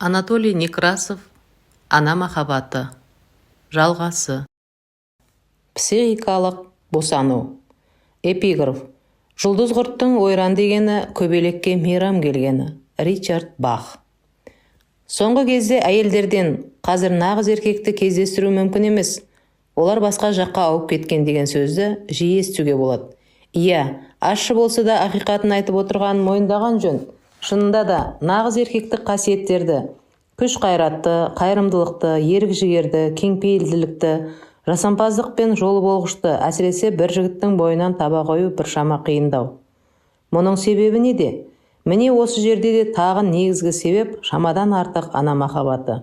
Анатолий Некрасов «Ана махаббаты» жалғасы. Психикалық босану. Эпиграф. Жұлдыз құрттың ойран дегені, көбелекке мейрам келгені. Ричард Бах. Соңғы кезде әйелдерден қазір нағыз еркекті кездестіру мүмкін емес. Олар басқа жаққа ауып кеткен деген сөзді жиі естуге болады. Иә, ащы болса да ақиқатын айтып отырғанын мойындаған жөн. Шынында да нағыз еркектік қасиеттерді, күш қайратты, қайырымдылықты, ерік жігерді, кеңпейілділікті, жасампаздық пен жолы болғышты әсіресе бір жігіттің бойынан таба қою біршама қиындау. Мұның себебі неде? Міне осы жерде де тағы негізгі себеп шамадан артық ана махаббаты.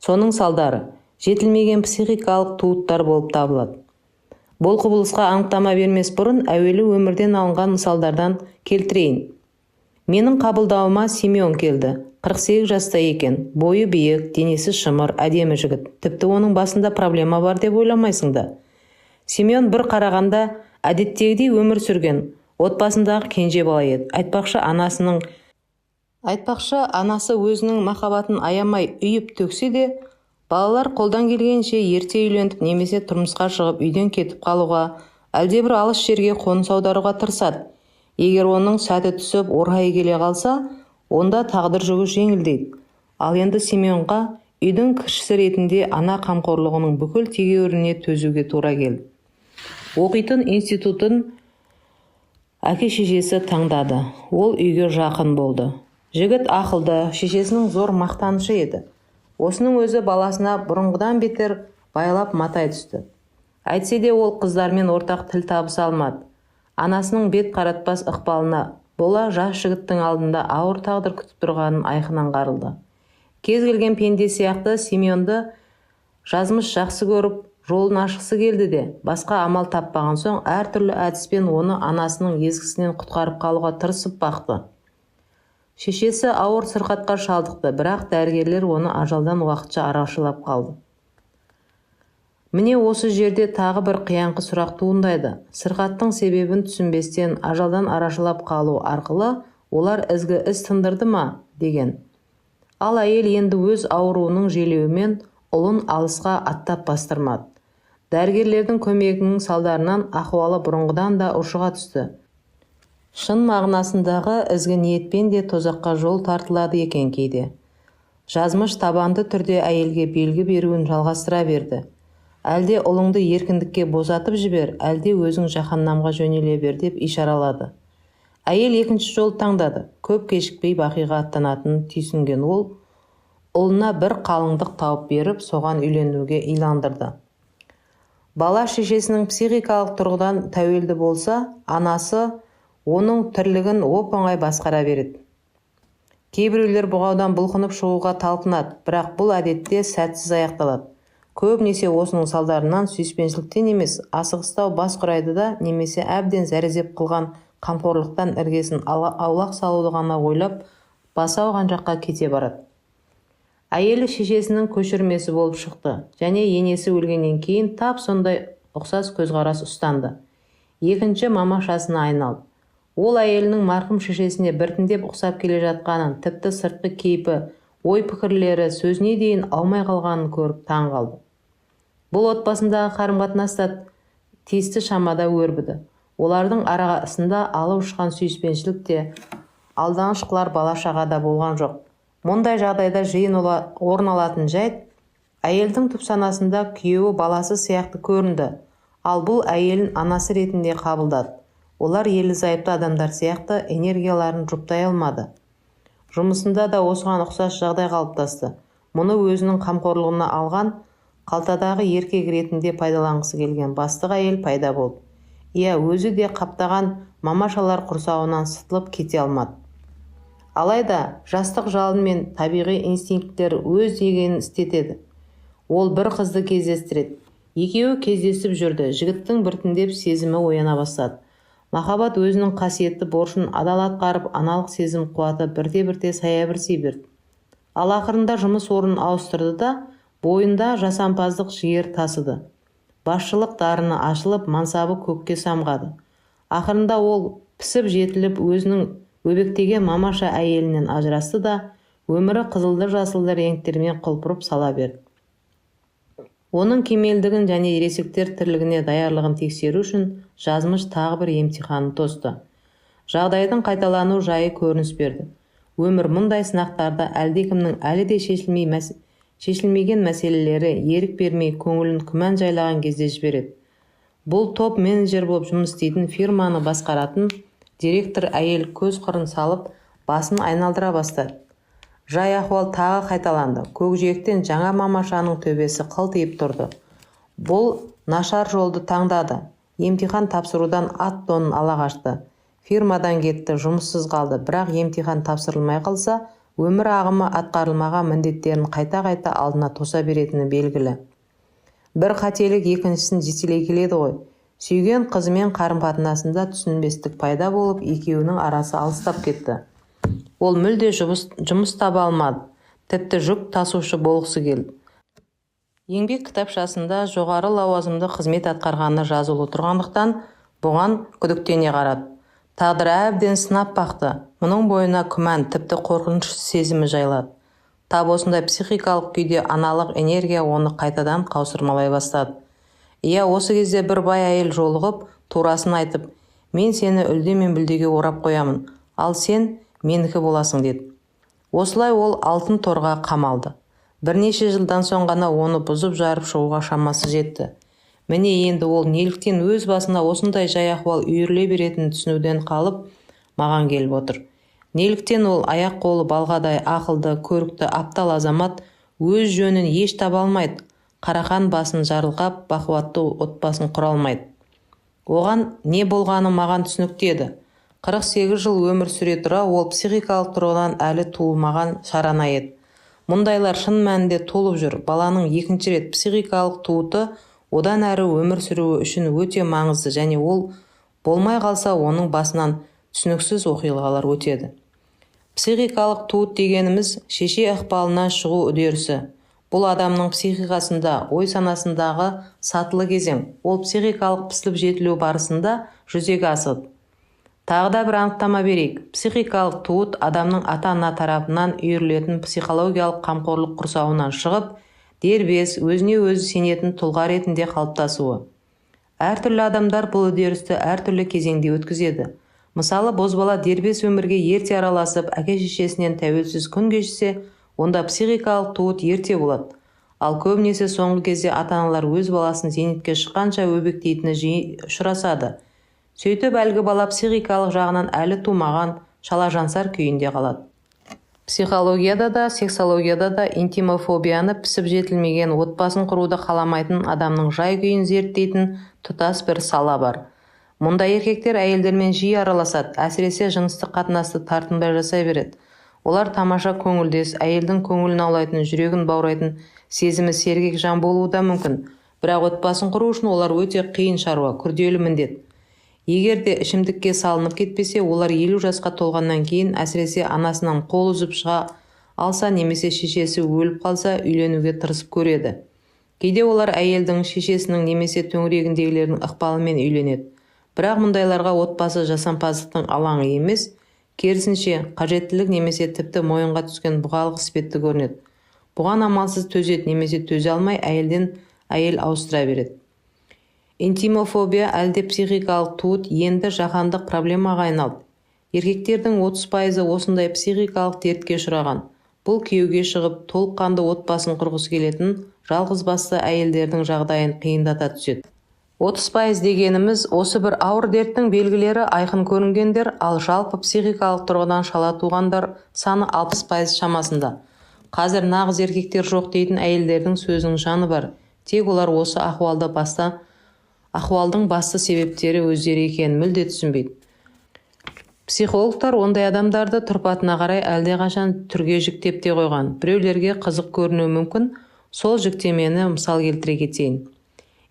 Соның салдары жетілмеген психикалық туыттар болып табылады. Бұл құбылысқа анықтама бермес бұрын әуелі өмірден алынған мысалдардан келтірейін. Менің қабылдауыма Симеон келді. 48 жаста екен, бойы биік, денесі шымыр, әдемі жігіт. Тіпті оның басында проблема бар деп ойламайсың да. Симеон бір қарағанда әдеттегідей өмір сүрген, отбасындағы кенже бала еді. Айтпақшы, анасы өзінің махаббатын аямай үйіп төксе де, балалар қолдан келгенше ерте үйленіп немесе тұрмысқа шығып үйден кетіп қалуға, әлдебір алыс жерге қоныс аударуға тырысады. Егер оның сәті түсіп орайы келе қалса, онда тағдыр жүгі жеңілдейді. Ал енді Симеонға үйдің кішісі ретінде ана қамқорлығының бүкіл тегеурініне төзуге тура келді. Оқитын институтын әке-шешесі таңдады. Ол үйге жақын болды. Жігіт ақылды, шешесінің зор мақтанышы еді. Осының өзі баласына бұрынғыдан бетер байлап матай түсті. Әйтсе де ол қыздармен ортақ тіл табыса алмады. Анасының бет қаратпас ықпалына бола жас жігіттің алдында ауыр тағдыр күтіп тұрғанын айқын аңғарылды. Кез келген пенде сияқты Симеонды жазмыш жақсы көріп, жолын ашқысы келді де, басқа амал таппаған соң әртүрлі әдіспен оны анасының езгісінен құтқарып қалуға тырысып бақты. Шешесі ауыр сырқатқа шалдықты, бірақ дәрігерлер оны ажалдан уақытша арашалап қалды. Міне осы жерде тағы бір қияңқы сұрақ туындайды. Сырқаттың себебін түсінбестен ажалдан арашалап қалу арқылы олар ізгі іс тындырды ма деген. Ал әйел енді өз ауруының желеуімен ұлын алысқа аттап бастырмады. Дәрігерлердің көмегінің салдарынан ахуалы бұрынғыдан да ушыға түсті. Шын мағынасындағы ізгі ниетпен де тозаққа жол тартылады екен кейде. Жазмыш табанды түрде әйелге белгі беруін жалғастыра берді. Әлде ұлыңды еркіндікке босатып жібер, әлде өзің жаһаннамға жөнеле бер деп ишаралады. Әйел екінші жол таңдады. Көп кешікпей бақиға аттанатынын түйсінген ол, ұлына бір қалыңдық тауып беріп, соған үйленуге иландырды. Бала шешесінің психикалық тұрғыдан тәуелді болса, анасы оның тірлігін оп-оңай басқара береді. Кейбіреулер бұғаудан бұлқынып шығуға талпынады, бірақ бұл әдетте сәтсіз аяқталады. Көбінесе осының салдарынан сүйіспеншіліктен емес, асығыстау бас құрайды да, немесе әбден зәрезеп қылған қамқорлықтан іргесін аулақ салуды ғана ойлап, басы ауған жаққа кете барады. Әйелі шешесінің көшірмесі болып шықты, және енесі өлгеннен кейін тап сондай ұқсас көзқарас ұстанды. Екінші мамашасына айналды. Ол әйелінің марқұм шешесіне біртіндеп ұқсап келе жатқанын, тіпті сыртқы кейпі, ой пікірлері, сөзіне дейін аумай қалғанын көріп таң қалды. Бұл отбасындағы қарым-қатынаста тиісті шамада өрбіді. Олардың арасында алып ұшқан сүйіспеншілік те, алданыш қылар бала-шағада болған жоқ. Мұндай жағдайда жиын орын алатын жайт, әйелдің түпсанасында күйеуі баласы сияқты көрінді, ал бұл әйелін анасы ретінде қабылдады. Олар ерлі-зайыпты адамдар сияқты энергияларын жұптай алмады. Жұмысында да осыған ұқсас жағдай қалыптасты. Мұны өзінің қамқорлығына алған, қалтадағы еркек ретінде пайдаланғысы келген бастық әйел пайда болды. Иә, өзі де қаптаған мамашалар құрсауынан сытылып кете алмады. Алайда жастық жалын мен табиғи инстинкттер өз дегенін істетеді. Ол бір қызды кездестіреді. Екеуі кездесіп жүрді. Жігіттің біртіндеп сезімі ояна бастады. Махаббат өзінің қасиетті борышын адал атқарып, аналық сезім қуаты бірте-бірте саябырси берді. Ал ақырында жұмыс орнын ауыстырды да, бойында жасампаздық жігер тасыды. Басшылық дарыны ашылып, мансабы көкке самғады. Ақырында ол пісіп жетіліп өзінің өбектеген мамаша әйелінен ажырасты да, Өмірі қызылды жасылды реңктермен құлпырып сала берді. Оның кемелдігін және ересектер тірлігіне даярлығын тексеру үшін жазмыш тағы бір емтиханын тосты. Жағдайдың қайталану жайы көрініс берді. Өмір мұндай сынақтарда әлдекімнің әлі де шешілмеген мәселелері ерік бермей көңілін күмән жайлаған кезде жібереді. Бұл топ менеджер болып жұмыс істейтін фирманы басқаратын директор әйел көз қырын салып басын айналдыра бастады. Жай ахуал тағы қайталанды. Көкжиектен жаңа мамашаның төбесі қылтиып тұрды. Бұл нашар жолды таңдады. Емтихан тапсырудан ат-тонын ала қашты. Фирмадан кетті, жұмыссыз қалды. Бірақ емтихан тапсырылмай қалса, өмір ағымы атқарылмаған міндеттерін қайта-қайта алдына тоса беретіні белгілі. Бір қателік екіншісін жетелей келеді ғой. Сүйген қызымен қарым-қатынасында түсінбестік пайда болып, екеуінің арасы алыстап кетті. Ол мүлде жұмыс таба алмады. Тіпті жүк тасушы болғысы келді. Еңбек кітапшасында жоғары лауазымды қызмет атқарғаны жазулы тұрғандықтан бұған күдіктене қарады. Тағдыр әбден сынап бақты. Мұның бойына күмән, тіпті қорқыныш сезімі жайлады. Тап осындай психикалық күйде аналық энергия оны қайтадан қаусырмалай бастады. Осы кезде бір бай әйел жолығып, турасын айтып, мен сені үлде мен бүлдеге орап қоямын, ал сен менікі боласың деді. Осылай ол алтын торға қамалды. Бірнеше жылдан соң ғана оны бұзып жарып шығуға шамасы жетті. Міне енді ол неліктен өз басына осындай жай ахуал үйіріле беретінін түсінуден қалып маған келіп отыр. Неліктен ол аяқ қолы балғадай ақылды, көрікті, аптал азамат өз жөнін еш таба алмайды, қарақан басын жарылқап, бақуатты отбасын құра алмайды. Оған не болғаны маған түсінікті еді. 48 жыл өмір сүре тұра ол психикалық тұрғыдан әлі туылмаған шарана еді. Мұндайлар шын мәнінде толып жүр. Баланың екінші рет психикалық туыты одан әрі өмір сүруі үшін өте маңызды, және ол болмай қалса оның басынан түсініксіз оқиғалар өтеді. Психикалық туыт дегеніміз шеше ықпалынан шығу үдерісі. Бұл адамның психикасында, ой санасындағы сатылы кезең. Ол психикалық пісіліп жетілу барысында жүзеге асады. Тағы да бір анықтама берейік. Психикалық туыт адамның ата-ана тарапынан үйірілетін психологиялық қамқорлық құрсауынан шығып, дербес, өзіне өзі сенетін тұлға ретінде қалыптасуы. Әртүрлі адамдар бұл үдерісті әртүрлі кезеңде өткізеді. Мысалы, бозбала дербес өмірге ерте араласып, әке-шешесінен тәуелсіз күн кешсе, онда психикалық туыт ерте болады. Ал көбінесе соңғы кезде ата-аналар өз баласын зейнетке шыққанша өбектейтіні жиі ұшырасады. Сөйтіп әлгі бала психикалық жағынан әлі тумаған шалажансар күйінде қалады. Психологияда да, сексологияда да интимофобияны пісіп жетілмеген отбасын құруды қаламайтын адамның жай күйін зерттейтін тұтас бір сала бар. Мұнда еркектер әйелдермен жиі араласады, әсіресе жыныстық қатынасты тартынбай жасай береді. Олар тамаша көңілдес, әйелдің көңілін аулайтын, жүрегін баурайтын, сезімі сергек жан болуы да мүмкін. Бірақ отбасын құру үшін олар өте қиын шаруа, күрделі міндет. Егер де ішімдікке салынып кетпесе, олар 50 жасқа толғаннан кейін, әсіресе анасынан қол үзіп шыға алса, немесе шешесі өліп қалса, үйленуге тырысып көреді. Кейде олар әйелдің, шешесінің немесе төңірегіндегілердің ықпалымен үйленеді. Бірақ мұндайларға отбасы жасампаздықтың алаңы емес, керісінше қажеттілік немесе тіпті мойынға түскен бұғалық іспетті көрінеді. Бұған амалсыз төзеді немесе төзе алмай әйелден әйел ауыстыра береді. Интимофобия әлде психикалық туыт енді жаһандық проблемаға айналды. Еркектердің 30% осындай психикалық дертке ұшыраған. Бұл күйеуге шығып, толыққанды отбасын құрғысы келетін жалғыз басты әйелдердің жағдайын қиындата түседі. 30% дегеніміз осы бір ауыр дерттің белгілері айқын көрінгендер, ал жалпы психикалық тұрғыдан шала туғандар саны 60% шамасында. Қазір нағыз еркектер жоқ дейтін әйелдердің сөзінің жаны бар. Тек олар осы ахуалдың басты себептері өздері екенін мүлде түсінбейді. Психологтар ондай адамдарды тұрпатына қарай әлдеқашан түрге жіктеп те қойған. Біреулерге қызық көрінуі мүмкін, сол жіктемені мысал келтіре кетейін.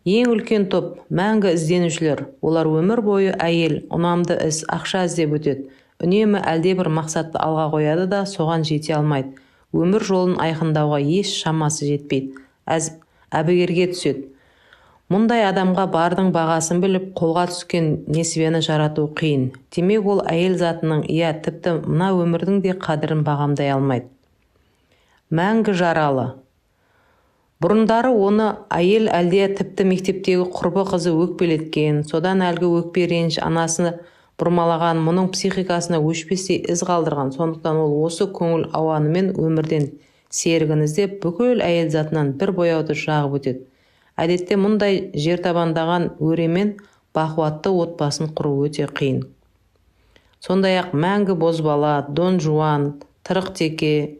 Ең үлкен топ мәңгі ізденушілер. Олар өмір бойы әйел, ұнамды іс, ақша іздеп өтеді. Үнемі әлде бір мақсатты алға қояды да соған жете алмайды. Өмір жолын айқындауға еш шамасы жетпейді. Әбігерге түседі. Мұндай адамға бардың бағасын біліп, қолға түскен несібені жарату қиын. Демек ол әйел затының, тіпті мына өмірдің де қадірін бағамдай алмайды. мәңгі жаралы. Бұрындары оны әйел әлде тіпті мектептегі құрбы қызы өкпелеткен, содан әлгі өкпе реніш анасını бұрмалаған, мұның психикасына өшпестей із қалдырған. Сондықтан ол осы көңіл ауанымен өмірден серігін іздеп бүкіл әйел затынан бір бояуды жағып өтеді. Әдетте мұндай жертабандаған өремен бақуатты отбасын құру өте қиын. Сондай-ақ мәңгі бозбала, Дон Жуан, тырық теке,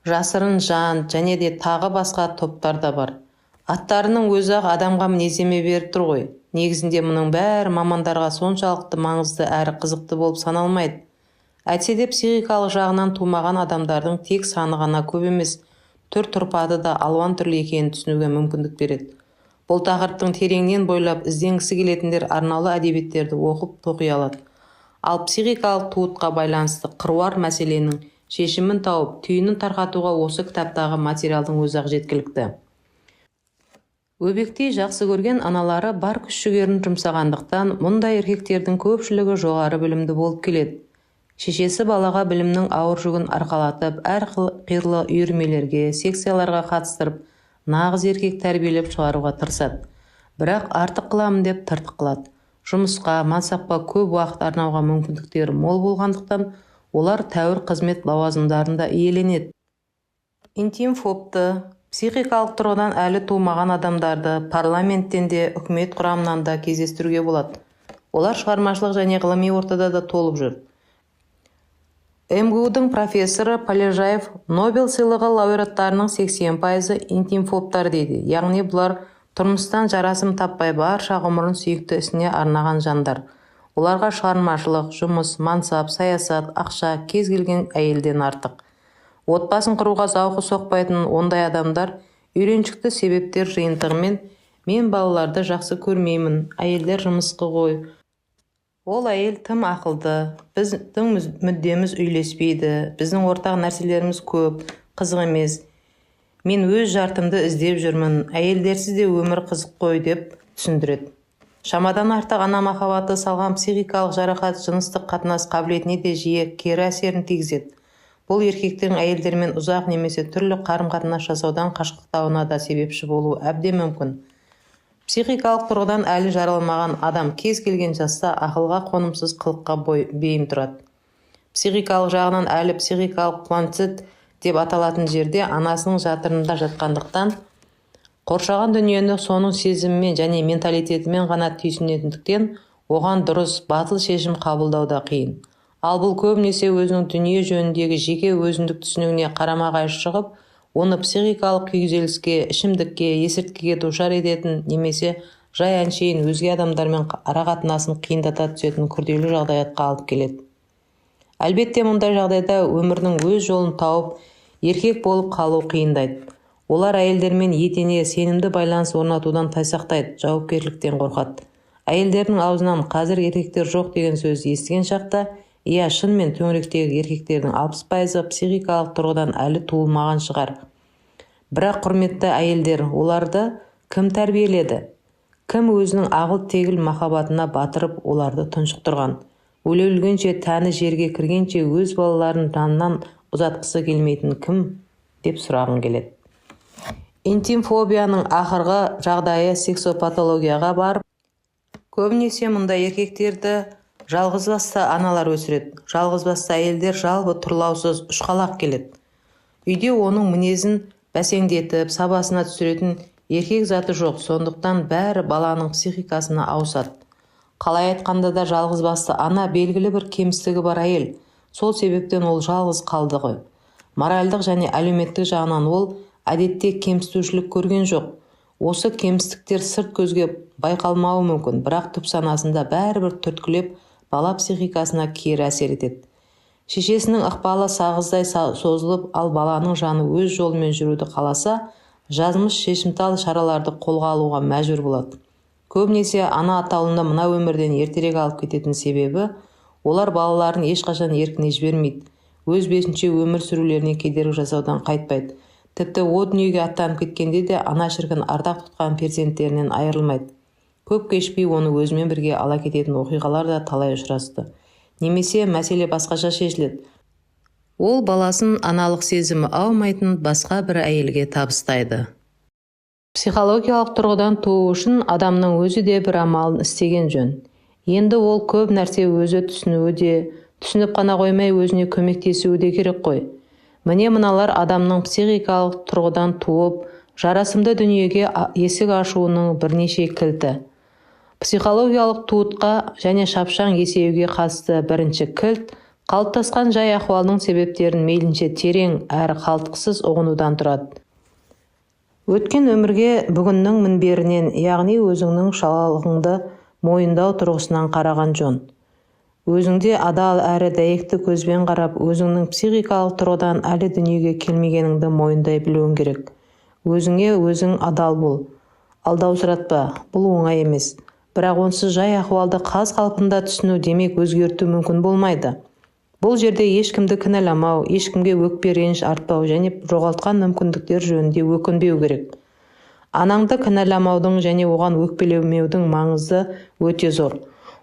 жасырын жан және де тағы басқа топтар да бар. Аттарының өзі-ақ адамға мінездеме беріп тұр ғой. Негізінде мұның бәрі мамандарға соншалықты маңызды әрі қызықты болып саналмайды. Әйтсе де психикалық жағынан тумаған адамдардың тек саны ғана көп емес, түр-тұрпаты да алуан түрлі екенін түсінуге мүмкіндік береді. Бұл тақырыптың тереңнен бойлап ізденгісі келетіндер арнаулы әдебиеттерді оқып тоқи алады. Ал психикалық туытқа байланысты қыруар мәселенің шешімін тауып, түйінін тарқатуға осы кітаптағы материалдың өзі-ақ жеткілікті. Өбектей жақсы көрген аналары бар күш-жігерін жұмсағандықтан, мұндай еркектердің көпшілігі жоғары білімді болып келеді. Шешесі балаға білімнің ауыр жүгін арқалатып, әр қирлы үйірмелерге, секцияларға қатыстырып, нағыз еркек тәрбиелеп шығаруға тырысады. Бірақ артық қыламын деп тыртық қылады. Жұмысқа, мансапқа көп уақыт арнауға мүмкіндіктері мол болғандықтан, олар тәуір қызмет лауазымдарында иеленеді. Интимфобты, психикалық тұрғыдан әлі тумаған адамдарды парламенттен де, үкімет құрамынан да кездестіруге болады. Олар шығармашылық және ғылыми ортада да толып жүр. МГУ-дың профессоры Полежаев Нобель сыйлығы лауреаттарының 80% интимфобтар дейді. Яғни бұлар тұрмыстан жарасым таппай барша ғұмырын сүйікті ісіне арнаған жандар. Оларға шығармашылық, жұмыс, мансап, саясат, ақша кез келген әйелден артық. Отбасын құруға зауқы соқпайтын ондай адамдар үйреншікті себептер жиынтығымен мен балаларды жақсы көрмеймін, әйелдер жымысқы ғой. Ол әйел тым ақылды, біздің мүддеміз үйлеспейді, біздің ортақ нәрселеріміз көп, қызық емес. Мен өз жартымды іздеп жүрмін, әйелдерсіз де өмір қызық қой деп түсіндіреді. Шамадан артық ана махаббаты салған психикалық жарақат жыныстық қатынас қабілетіне де жиі кері әсерін тигізеді. Бұл еркектердің әйелдермен ұзақ немесе түрлі қарым-қатынас жасаудан қашқақтауына да себепші болуы әбден мүмкін. Психикалық тұрғыдан әлі жаралмаған адам кез келген жаста ақылға қонымсыз қылыққа бейім тұрады. Психикалық жағынан әлі психикалық планцет деп аталатын жерде анасының жатырында жатқандықтан, қоршаған дүниені соның сезімімен және менталитетімен ғана түйсінетіндіктен, оған дұрыс, батыл шешім қабылдауда қиын. Ал бұл көбінесе өзінің дүние жөніндегі жеке өзіндік түсінігіне қарама-қайшы шығып, оны психикалық күйзеліске, ішімдікке, есірткіге душар ететін немесе жай әншейін өзге адамдармен арақатынасын қиындата түсетін күрделі жағдаятқа алып келеді. Әлбетте мұндай жағдайда өмірдің өз жолын тауып, еркек болып қалу қиындайды. Олар әйелдермен етене сенімді байланыс орнатудан тайсақтайды, жауапкершіліктен қорқады. Әйелдердің аузынан қазір еркектер жоқ деген сөз естіген шақта, иә, шынымен төңіректегі еркектердің 60% психикалық тұрғыдан әлі туылмаған шығар. Бірақ құрметті әйелдер, оларды кім тәрбиеледі? Кім өзінің ағыл-тегіл махаббатына батырып оларды тұншықтырған? Өле өлгенше, тәні жерге кіргенше өз балаларын жанынан ұзатқысы келмейтін кім деп сұрағым келеді. Интимфобияның ақырғы жағдайы сексопатологияға барып, көбінесе мұндай еркектерді жалғызбасты аналар өсіреді. Жалғызбасты әйелдер жалбы тұрлаусыз ұшқалақ келеді. Үйде оның мінезін бәсеңдетіп, сабасына түсіретін еркек заты жоқ, сондықтан бәрі баланың психикасына ауысады. Қалай айтқанда да жалғызбасты ана белгілі бір кемістігі бар әйел. Сол себептен ол жалғыз қалды ғой. Моральдық және әлеуметтік жағынан ол әдетте кемсітушілік көрген жоқ. Осы кемістіктер сырт көзге байқалмауы мүмкін, бірақ түп санасында бәрібір түрткілеп бала психикасына кері әсер етеді. Шешесінің ықпалы сағыздай созылып, ал баланың жаны өз жолымен жүруді қаласа, жазмыш шешімтал шараларды қолға алуға мәжбүр болады. Көбінесе ана атаулында мына өмірден ертерек алып кететін себебі, олар балаларын ешқашан еркіне жібермейді. Өз бетінше өмір сүрулеріне кедергі жасаудан қайтпайды. Тіпті о дүниеге аттанып кеткенде де ана шіркін ардақ тұтқан перзенттерінен айырылмайды. Көп кешпей оны өзімен бірге ала кететін оқиғалар да талай ұшырасты. Немесе мәселе басқаша шешіледі. Ол баласын аналық сезімі аумайтын басқа бір әйелге табыстайды. Психологиялық тұрғыдан туу үшін адамның өзі де бір амалын істеген жөн. Енді ол көп нәрсе өзі түсінуі де, түсініп қана қоймай өзіне көмектесуі де керек қой. Міне мыналар адамның психикалық тұрғыдан туып, жарасымды дүниеге есік ашуының бірнеше кілті. Психологиялық туытқа және шапшаң есеюге қатысты бірінші кілт қалыптасқан жай ахуалдың себептерін мейлінше терең әрі қалтқысыз ұғынудан тұрады. Өткен өмірге бүгіннің мінберінен, яғни өзіңнің шалалығыңды мойындау тұрғысынан қараған жөн. Өзіңде адал әрі дәйекті көзбен қарап, өзіңнің психикалық тұрғыдан әлі дүниеге келмегеніңді мойындай білуің керек. Өзіңе өзің адал бол. Алдаусыратпа, бұл оңай емес. Бірақ онсыз жай ахуалды қаз қалпында түсіну демек өзгерту мүмкін болмайды. Бұл жерде ешкімді кінәламау, ешкімге өкпе реніш артпау және жоғалтқан мүмкіндіктер жөнінде өкінбеу керек. Анаңды кінәламаудың және оған өкпелемеудің маңызы өте зор.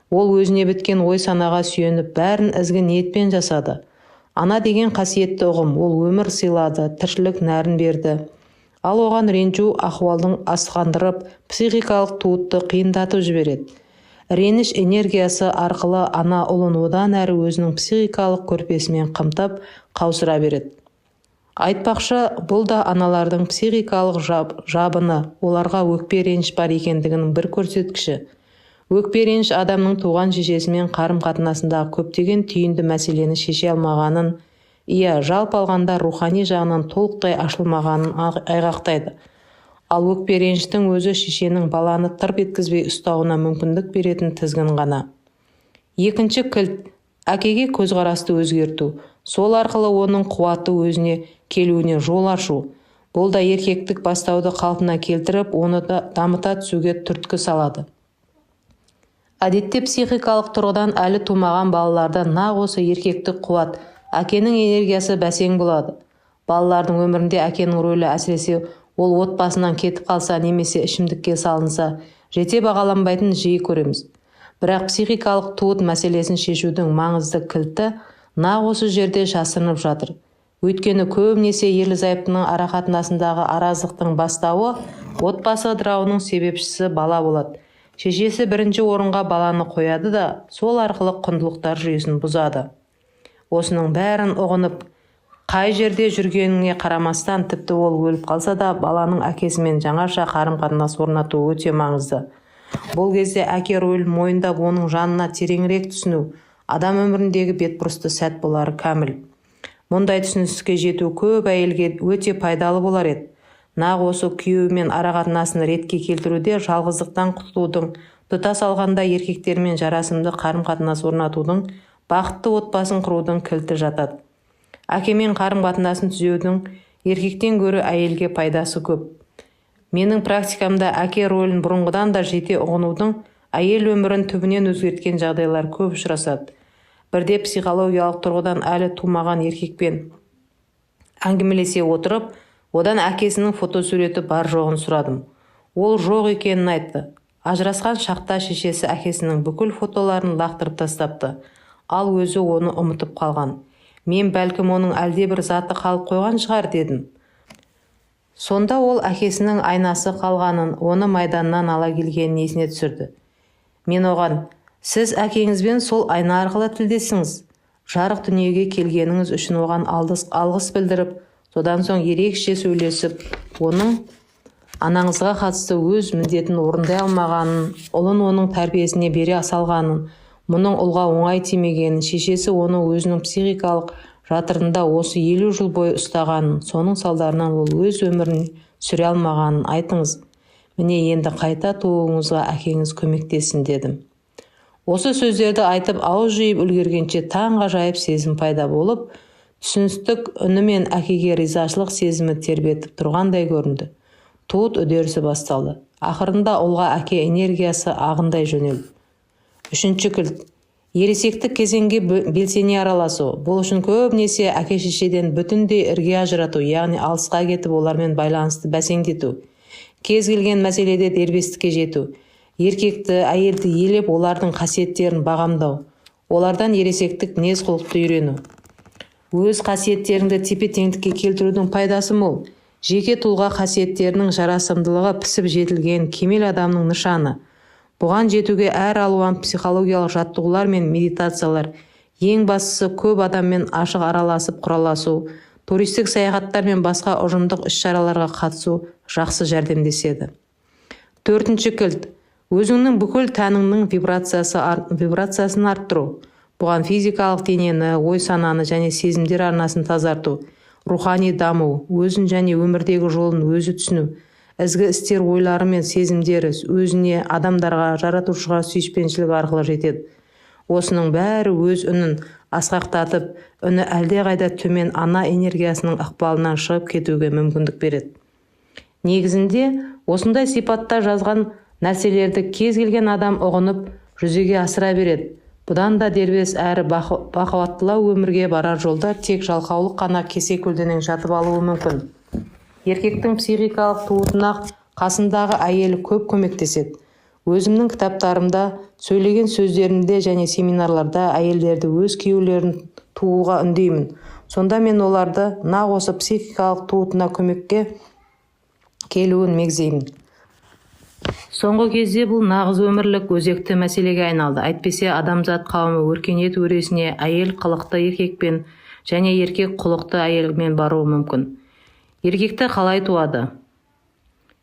Ол өзіне біткен ой санаға сүйеніп, бәрін ізгі ниетпен жасады. Ана деген қасиетті ұғым, ол өмір сыйлады, тіршілік нәрін берді. Ал оған ренжу ахуалдың асқандырып, психикалық туытты қиындатып жібереді. Реніш энергиясы арқылы ана ұлын одан әрі өзінің психикалық көрпесімен қымтап, қаусыра береді. Айтпақшы, бұл да аналардың психикалық жабыны, оларға өкпе реніш бар екендігінің бір көрсеткіші. Өкпе реніш адамның туған шешесімен қарым-қатынасындағы көптеген түйінді мәселені шеше алмағанын, жалпы алғанда рухани жағынан толықтай ашылмағанын айғақтайды. Ал өкпе реніштің өзі шешенің баланы тырп еткізбей ұстауына мүмкіндік беретін тізгін ғана. Екінші кілт – әкеге көзқарасты өзгерту. Сол арқылы оның қуаты өзіне келуіне жол ашу. Бұл да еркектік бастауды қалпына келтіріп, оны да дамыта түсуге түрткі салады. Әдетте психикалық тұрғыдан әлі тумаған балаларда нақ осы еркектік қуат, әкенің энергиясы бәсең болады. Балалардың өмірінде әкенің рөлі әсіресе ол отбасынан кетіп қалса немесе ішімдікке салынса, жете бағаланбайтын жиі көреміз. Бірақ психикалық туыт мәселесін шешудің маңызды кілті нақ осы жерде жасырынып жатыр. Өйткені көбінесе ерлі-зайыптының арақатынасындағы араздықтың бастауы отбасы ыдырауының себепшісі бала болады. Шешесі бірінші орынға баланы қояды да, сол арқылы құндылықтар жүйесін бұзады. Осының бәрін ұғынып, қай жерде жүргеніне қарамастан, тіпті ол өліп қалса да, баланың әкесімен жаңаша қарым-қатынас орнату өте маңызды. Бұл кезде әке рөлін мойындап, оның жанына тереңірек түсіну, адам өміріндегі бетбұрысты сәт болары кәміл. Мұндай түсіністікке жету көп әйелге өте пайдалы болар еді. Нақ осы күйеуімен арақатынасын ретке келтіруде жалғыздықтан құтылудың, тұтас алғанда еркектермен жарасымды қарым-қатынас орнатудың, бақытты отбасын құрудың кілті жатады. Әкемен қарым-қатынасын түзеудің еркектен гөрі әйелге пайдасы көп. Менің практикамда әке рөлін бұрынғыдан да жете ұғынудың әйел өмірін түбінен өзгерткен жағдайлар көп ұшырасады. Бірде психологиялық тұрғыдан әлі тумаған еркекпен әңгімелесе отырып, одан әкесінің фотосуреті бар жоғын сұрадым. Ол жоқ екенін айтты. Ажырасқан шақта шешесі әкесінің бүкіл фотоларын лақтырып тастапты. Ал өзі оны ұмытып қалған. Мен бәлкім оның әлде бір заты қалып қойған шығар дедім. Сонда ол әкесінің айнасы қалғанын, оны майданнан ала келгенін есіне түсірді. Мен оған: сіз әкеңізбен сол айна арқылы тілдесіңіз. Жарық дүниеге келгеніңіз үшін оған алғыс білдіріп, содан соң ерекше сөйлесіп, оның анаңызға қатысты өз міндетін орындай алмағанын, ұлын оның тәрбиесіне бере салғанын, мұның ұлға оңай тимегенін, шешесі оны өзінің психикалық жатырында осы 50 жыл бойы ұстағанын, соның салдарынан ол өз өмірін сүре алмағанын айтыңыз. Міне енді қайта тууыңызға әкеңіз көмектесін дедім. Осы сөздерді айтып ауыз жиып үлгергенше таңғажайып сезім пайда болып, түсіністік үнімен әкеге ризашылық сезімі тербетіп тұрғандай көрінді. Туыт үдерісі басталды. Ақырында ұлға әке энергиясы ағындай жөнелді. Үшінші кілт. Ересектік кезеңге белсене араласу. Бұл үшін көбінесе әке-шешеден бүтіндей ірге ажырату, яғни алысқа кетіп олармен байланысты бәсеңдету. Кез келген мәселеде дербестікке жету. Еркекті, әйелді елеп, олардың қасиеттерін бағамдау. Олардан ересектік мінез-құлықты үйрену. Өз қасиеттеріңді тепе-теңдікке келтірудің пайдасы мол. Жеке тұлға қасиеттерінің жарасымдылығы пісіп жетілген кемел адамның нышаны. Бұған жетуге әр алуан психологиялық жаттығулар мен медитациялар, ең бастысы көп адаммен ашық араласып құраласу, туристік саяхаттар мен басқа ұжымдық іс-шараларға қатысу жақсы жәрдемдеседі. 4-ші кілт. Өзіңнің бүкіл тәніңнің вибрациясын арттыру. Бұған физикалық денені, ой-сананы және сезімдер арнасын тазарту, рухани даму, өзін және өмірдегі жолын өзі түсіну, ізгі істер ойлары мен сезімдері өзіне, адамдарға, жаратушыға сүйіспеншілік арқылы жетеді. Осының бәрі өз үнін асқақтатып, үні әлдеқайда төмен ана энергиясының ықпалынан шығып кетуге мүмкіндік береді. Негізінде осындай сипатта жазған нәрселерді кез келген адам ұғынып, жүзеге асыра береді. Бұдан да дербес әрі бақуаттылау өмірге барар жолда тек жалқаулық қана кесе көлденең жатып алуы мүмкін. Еркектің психикалық туытына қасындағы әйелі көп көмектеседі. Өзімнің кітаптарымда, сөйлеген сөздерімде және семинарларда әйелдерді өз күйеулерін тууға үндеймін. Сонда мен оларды нақ осы психикалық туытына көмекке келуін мегзеймін. Соңғы кезде бұл нағыз өмірлік өзекті мәселеге айналды. Әйтпесе адамзат қауымы өркениет өресіне әйел қылықты еркекпен және еркек құлықты әйелмен баруы мүмкін. Еркекті қалай туады?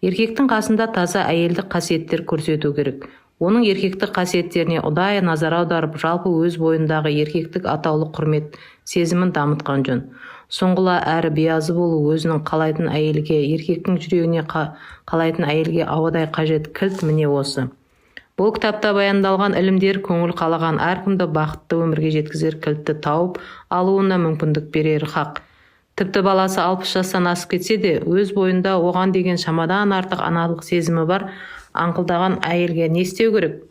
Еркектің қасында таза әйелдік қасиеттер көрсету керек. Оның еркектік қасиеттеріне ұдайы назар аударып, жалпы өз бойындағы еркектік атаулы құрмет сезімін дамытқан жөн. Соңғыла әрі биязы болу өзінің қалайтын әйелге, еркектің жүрегіне қалайтын әйелге ауадай қажет кілт міне осы. Бұл кітапта баяндалған ілімдер көңіл қалаған әркімді бақытты өмірге жеткізер кілтті тауып алуына мүмкіндік берер хақ. Тіпті баласы 60 жастан асып кетсе де, өз бойында оған деген шамадан артық аналық сезімі бар аңқылдаған әйелге не істеу керек?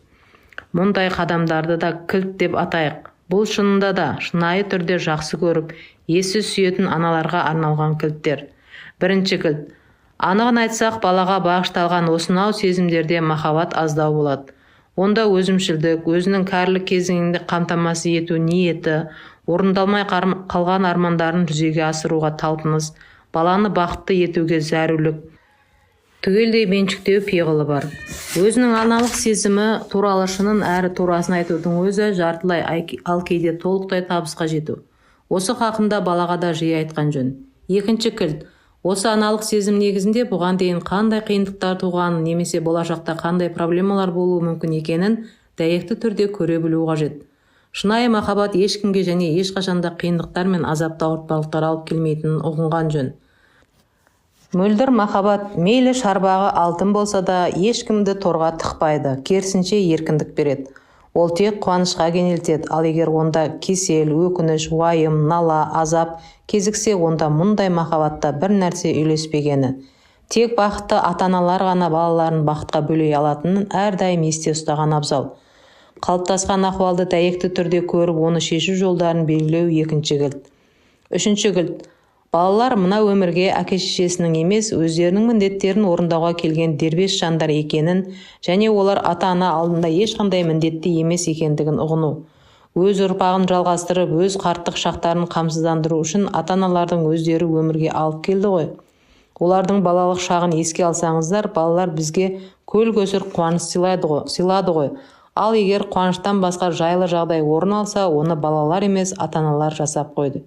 Мұндай қадамдарды да кілт деп атайық. Бұл шынында да шынайы түрде жақсы көріп, есі сүйетін аналарға арналған кілттер. 1-ші кілт. Анығын айтсақ, балаға бағышталған осынау сезімдерде махаббат аздау болады. Онда өзімшілдік, өзінің кәрілік кезеңінде қамтамасыз ету ниеті, орындалмай қалған армандарын жүзеге асыруға талпыныс, баланы бақытты етуге зәрулік, түгелдей меншіктеу пиғылы бар. Өзінің аналық сезімі туралы шынын әрі турасын айтудың өзі жартылай, ал кейде толықтай табысқа жету. Осы хақында балаға да жиі айтқан жөн. 2-ші кілт. Осы аналық сезім негізінде бұған дейін қандай қиындықтар туғанын немесе болашақта қандай проблемалар болуы мүмкін екенін дәйекті түрде көре білу қажет. Шынайы махаббат ешкімге және ешқашанда қиындықтар мен азапты ауыртпалықтар алып келмейтінін ұғынған жөн. Мөлдір махаббат мейлі шарбағы алтын болса да ешкімді торға тықпайды, керісінше еркіндік береді. Ол тек қуанышқа кенелтеді, ал егер онда кесел, өкініш, уайым, нала, азап кезіксе, онда мұндай махаббатта бір нәрсе үйлеспегені. Тек бақытты ата-аналар ғана балаларын бақытқа бөлей алатынын әрдайым есте ұстаған абзал. Қалыптасқан ахуалды дәйекті түрде көріп, оны шешу жолдарын белгілеу 2-ші кілт. 3-ші кілт. Балалар мына өмірге әке-шешесінің емес, өздерінің міндеттерін орындауға келген дербес жандар екенін және олар ата-ана алдында ешқандай міндетті емес екендігін ұғыну. Өз ұрпағын жалғастырып, өз қарттық шақтарын қамсыздандыру үшін ата-аналардың өздері өмірге алып келді ғой. Олардың балалық шағын еске алсаңыздар, балалар бізге көл-көсір қуаныш сыйлады ғой. Ал егер қуаныштан басқа жайлы жағдай орын алса, оны балалар емес, ата-аналар жасап қойды.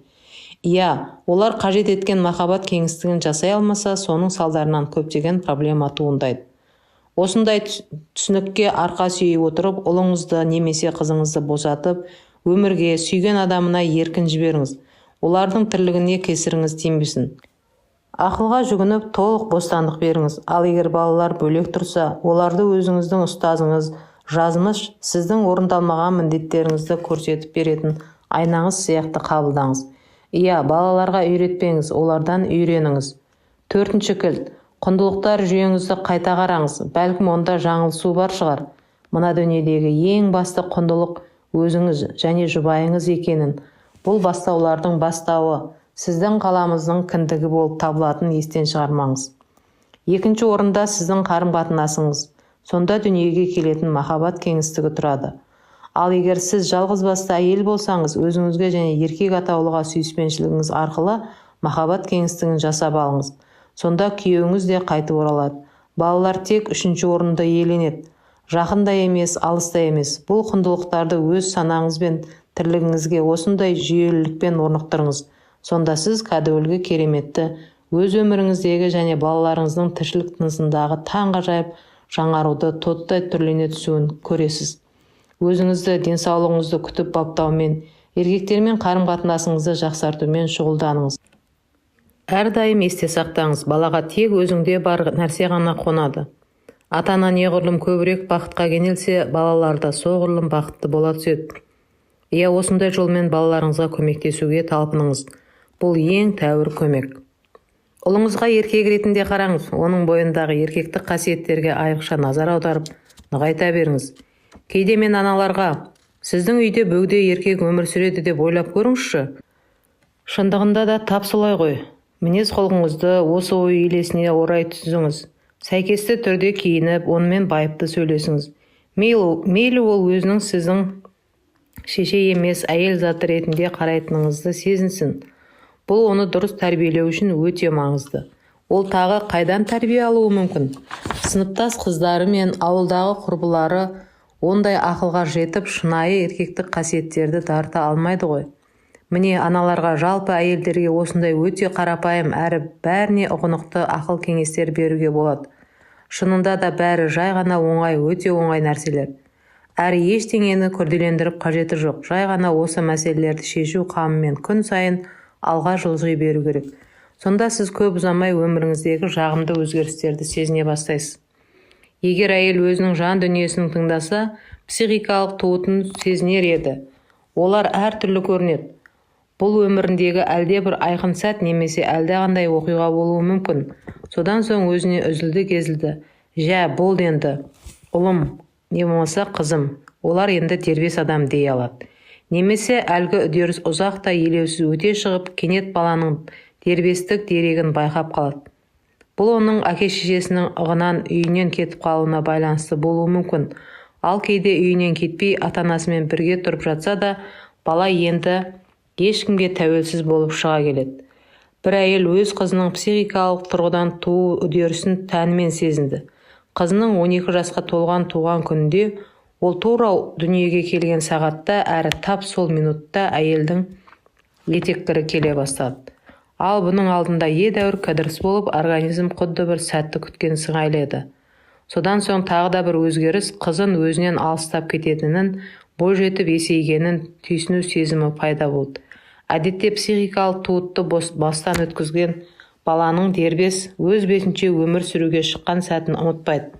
Иә, олар қажет еткен махаббат кеңістігін жасай алмаса, соның салдарынан көптеген проблема туындайды. Осындай түсінікке арқа сүйей отырып, ұлыңызды немесе қызыңызды босатып, өмірге сүйген адамына еркін жіберіңіз. Олардың тірлігіне кесіріңіз тимесін. Ақылға жүгініп, толық бостандық беріңіз. Ал егер балалар бөлек тұрса, оларды өзіңіздің ұстазыңыз, жазмыш, сіздің орындалмаған міндеттеріңізді көрсетіп беретін айнаңыз сияқты қабылдаңыз. Иә, балаларға үйретпеңіз, олардан үйреніңіз. 4-ші кілт. Құндылықтар жүйеңізді қайта қараңыз. Бәлкім онда жаңылысу бар шығар. Мына дүниедегі ең басты құндылық өзіңіз және жұбайыңыз екенін, бұл бастаулардың бастауы, сіздің қаламыздың кіндігі болып табылатын естен шығармаңыз. 2-ші орында сіздің қарым-қатынасыңыз. Сонда дүниеге келетін махаббат кеңістігі тұрады. Ал егер сіз жалғызбасты әйел болсаңыз, өзіңізге және еркек атаулыға сүйіспеншілігіңіз арқылы махаббат кеңістігін жасап алыңыз. Сонда күйеуіңіз де қайтып оралады. Балалар тек 3-ші орынды иеленеді. Жақында емес, алыста емес. Бұл құндылықтарды өз санаңыз бен тірлігіңізге осындай жүйелілікпен орнықтырыңыз. Сонда сіз кәдуілгі кереметті өз өміріңіздегі және балаларыңыздың тіршілік тынысындағы таңғажайып жаңаруды тоттай түрлене түсуін көресіз. Өзіңізді, денсаулығыңызды күтіп баптаумен, еркектермен қарым-қатынасыңызды жақсартумен шұғылданыңыз. Әрдайым есте сақтаңыз, балаға тек өзіңде бар нәрсе ғана қонады. Ата-ана неғұрлым көбірек бақытқа кенелсе, балалар да соғұрлым бақытты бола түседі. Осындай жолмен балаларыңызға көмектесуге талпыныңыз. Бұл ең тәуір көмек. Ұлыңызға еркек ретінде қараңыз, оның бойындағы еркектік қасиеттерге айрықша назар аударып, нығайта беріңіз. Кейде мен аналарға, сіздің үйде бөгде еркек өмір сүреді деп ойлап көріңізші. Шындығында да тап солай ғой. Мінез құлқыңызды осы ой елесіне орай түзіңіз. Сәйкесті түрде киініп, онымен байыпты сөйлесіңіз. Мейлі ол өзінің сіздің шеше емес әйел заты ретінде қарайтыныңызды сезінсін. Бұл оны дұрыс тәрбиелеу үшін өте маңызды. Ол тағы қайдан тәрбие алуы мүмкін? Сыныптас қыздары мен ауылдағы құрбылары ондай ақылға жетіп, шынайы еркектік қасиеттерді дарыта алмайды ғой. Міне, аналарға, жалпы әйелдерге осындай өте қарапайым әрі бәріне ұғынықты ақыл кеңестер беруге болады. Шынында да бәрі жай ғана оңай, өте оңай нәрселер. Әрі ештеңені күрделендіріп қажеті жоқ. Жай ғана осы мәселелерді шешу қамымен күн сайын алға жылжи беру керек. Сонда сіз көп ұзамай өміріңіздегі жағымды өзгерістерді сезіне бастайсыз. Егер әйел өзінің жан дүниесін тыңдаса, психикалық туытын сезінер еді. Олар әртүрлі көрінеді. Бұл өміріндегі әлде бір айқын сәт немесе әлдеқандай оқиға болуы мүмкін. Содан соң өзіне үзілді-кезілді. Жә, болды енді. Ұлым, не болмаса қызым. Олар енді дербес адам дей алады. Немесе әлгі үдеріс ұзақ та елеусіз өте шығып, кенет баланың дербестік дерегін байқап қалады. Бұл оның әке-шешесінің ығынан үйінен кетіп қалуына байланысты болуы мүмкін. Ал кейде үйінен кетпей ата-анасымен бірге тұрып жатса да, бала енді ешкімге тәуелсіз болып шыға келеді. Бір әйел өз қызының психикалық тұрғыдан туу үдерісін тәнімен сезінді. Қызының 12 жасқа толған туған күнінде ол тура дүниеге келген сағатта әрі тап сол минутта әйелдің етеккірі келе бастады. Ал бұның алдында едәуір кідіріс болып, организм құдды бір сәтті күткен сыңайлы. Содан соң тағы да бір өзгеріс қызын өзінен алыстап кететінін, бой жетіп есейгенін түйсіну сезімі пайда болды. Әдетте психикалық туытты бастан өткізген баланың дербес өз бетінше өмір сүруге шыққан сәтін ұмытпайды.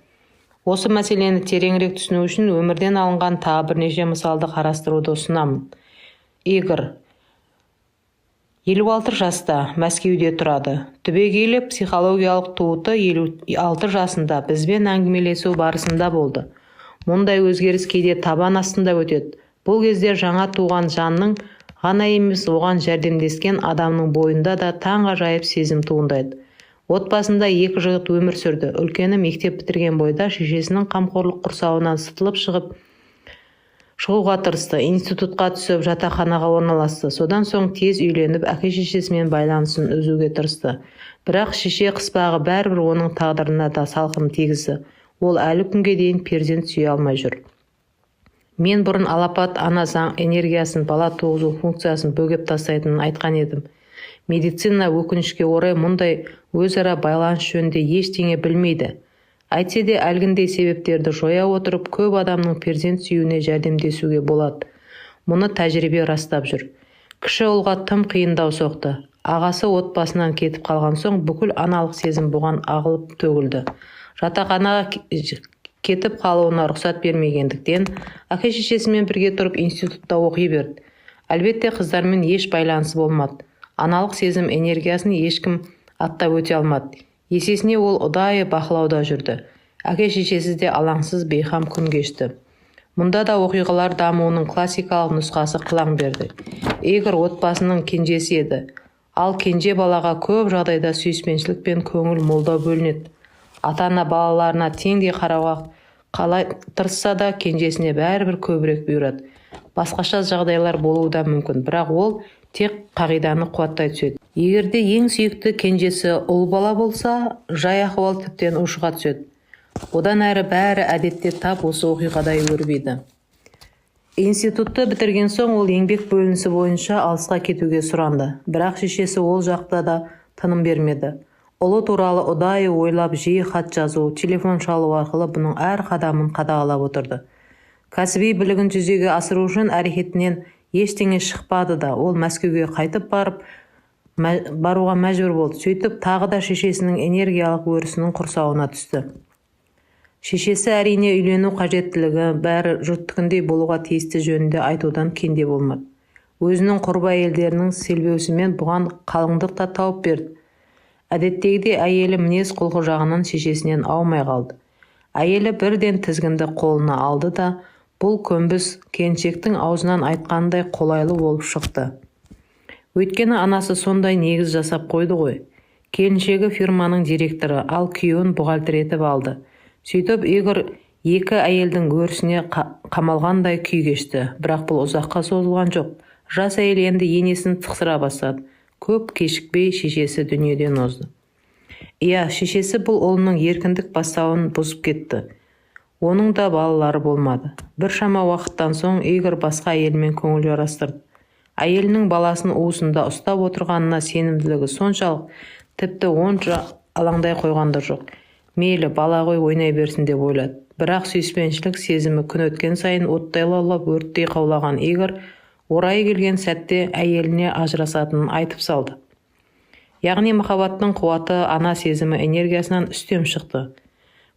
Осы мәселені тереңірек түсіну үшін өмірден алынған тағы бірнеше мысалды қарастыруды ұсынамын. Игорь 56 жаста, Мәскеуде тұрады. Түбегейлі психологиялық туыты 56 жасында бізбен әңгімелесу барысында болды. Мұндай өзгеріс кейде табан астында өтеді. Бұл кезде жаңа туған жанның ғана емес, оған жәрдемдескен адамның бойында да таңғажайып сезім туындайды. Отбасында 2 жігіт өмір сүрді. Үлкені мектеп бітірген бойда шешесінің қамқорлық құрсауынан сытылып шығуға тырысты. Институтқа түсіп, жатақханаға орналасты. Содан соң тез үйленіп, әке-шешесімен байланысын үзуге тырысты. Бірақ шеше қыспағы бәрібір оның тағдырына да салқын тигізді. Ол әлі күнге дейін перзент сүйе алмай жүр. Мен бұрын алапат ана заң энергиясын, бала туғызу функциясын бөгеп тастайтынын айтқан едім. Медицина өкінішке орай мұндай өзара байланыс жөнінде ештеңе білмейді. Әйтсе де әлгіндей себептерді жоя отырып, көп адамның перзент сүюіне жәрдемдесуге болады. Мұны тәжірибе растап жүр. Кіші ұлға тым қиындау соқты. Ағасы отбасынан кетіп қалған соң бүкіл аналық сезім бұған ағылып төгілді. Жатақханаға кетіп қалуына рұқсат бермегендіктен әке-шешесімен бірге тұрып институтта оқи берді. Әлбетте қыздармен еш байланысы болмады. Аналық сезім энергиясын ешкім аттап өте алмады. Есесіне ол ұдайы бақылауда жүрді. Әке-шешесі де алаңсыз бейқам күн кешті. Мұнда да оқиғалар дамуының классикалық нұсқасы қылаң берді. Игорь отбасының кенжесі еді. Ал кенже балаға көп жағдайда сүйіспеншілік пен көңіл молдау бөлінеді. Ата-ана балаларына теңдей қарауға қалай тырысса да кенжесіне бәрібір көбірек бұйырады. Басқаша жағдайлар болуы да мүмкін, бірақ ол тек қағиданы қуаттай түседі. Егерде ең сүйікті кенжесі ұл бала болса, жай ахуал тіптен ушыға түседі. Одан әрі бәрі әдетте тап осы оқиғадай өрбиді. Институтты бітірген соң ол еңбек бөлінісі бойынша алысқа кетуге сұранды. Бірақ шешесі ол жақта да тыным бермеді. Ұлы туралы ұдайы ойлап, жиі хат жазу, телефон шалу арқылы бұның әр қадамын қадағалап отырды. Кәсіби білігін жүзеге асыру үшін әрекетінен ештеңе шықпады да, ол Мәскеуге қайтып баруға мәжбүр болды. Сөйтіп тағы да шешесінің энергиялық өрісінің құрсауына түсті. Шешесі әрине үйлену қажеттілігі бәрі жұрттықындай болуға тиісті жөнінде айтудан кенде болмады. Өзінің құрбы әйелдерінің селбеусімен бұған қалыңдық та тауып берді. Әдеттегідей әйелі мінез құлқы жағынан шешесінен аумай қалды. Әйелі бірден тізгінді қолына алды да, бұл көнбіс келіншектің аузынан айтқандай қолайлы болып шықты. Өйткені анасы сондай негіз жасап қойды ғой. Келіншегі фирманың директоры, ал күйеуін бұғалтыр етіп алды. Сөйтіп Игорь екі әйелдің өрісіне қамалғандай күй кешті, бірақ бұл ұзаққа созылған жоқ. Жас әйел енді енесін тықсыра бастады. Көп кешікпей шешесі дүниеден озды. Шешесі бұл ұлының еркіндік бастауын бұзып кетті. Оның да балалары болмады. Біршама уақыттан соң Игорь басқа әйелмен көңіл жарастырды. Әйелінің баласын уысында ұстап отырғанына сенімділігі соншалық, тіпті онша алаңдай қойғанда жоқ. Мейлі бала ғой ойнай берсін деп ойлады. Бірақ сүйіспеншілік сезімі күн өткен сайын оттай лаулап өрттей қаулаған Игорь орайы келген сәтте әйеліне ажырасатынын айтып салды. Яғни махаббаттың қуаты ана сезімі энергиясынан үстем шықты.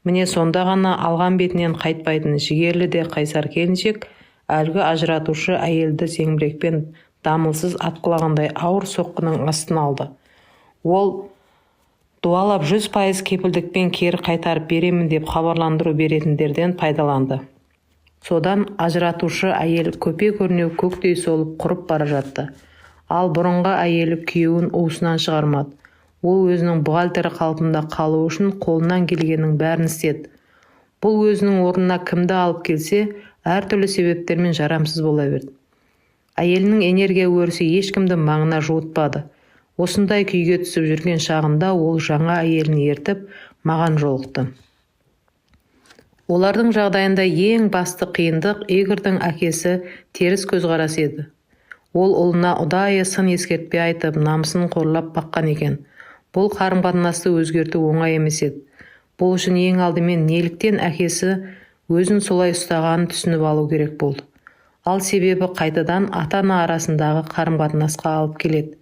Міне сонда ғана алған бетінен қайтпайтын жігерлі де қайсар келіншек әлгі ажыратушы әйелді зеңбірекпен дамылсыз атқылағандай ауыр соққының астына алды. Ол дуалап 100% кепілдікпен кері қайтарып беремін деп хабарландыру беретіндерден пайдаланды. Содан ажыратушы әйел көпе-көрнеу көктей солып құрып бара жатты. Ал бұрынғы әйелі күйеуін уысынан шығармады. Ол өзінің бұғалтері қалпында қалу үшін қолынан келгеннің бәрін істеді. Бұл өзінің орнына кімді алып келсе, әртүрлі себептермен жарамсыз бола берді. Әйелінің энергия өрісі ешкімді маңына жуытпады. Осындай күйге түсіп жүрген шағында ол жаңа әйелін ертіп маған жолықты. Олардың жағдайында ең басты қиындық Игорьдің әкесі теріс көзқарас еді. Ол ұлына ұдайы сын ескертпе айтып, намысын қорлап баққан екен. Бұл қарым-қатынасты өзгерту оңай емес еді. Бұл үшін ең алдымен неліктен әкесі өзін солай ұстағанын түсініп алу керек болды. Ал себебі қайтадан ата-ана арасындағы қарым-қатынасқа алып келеді.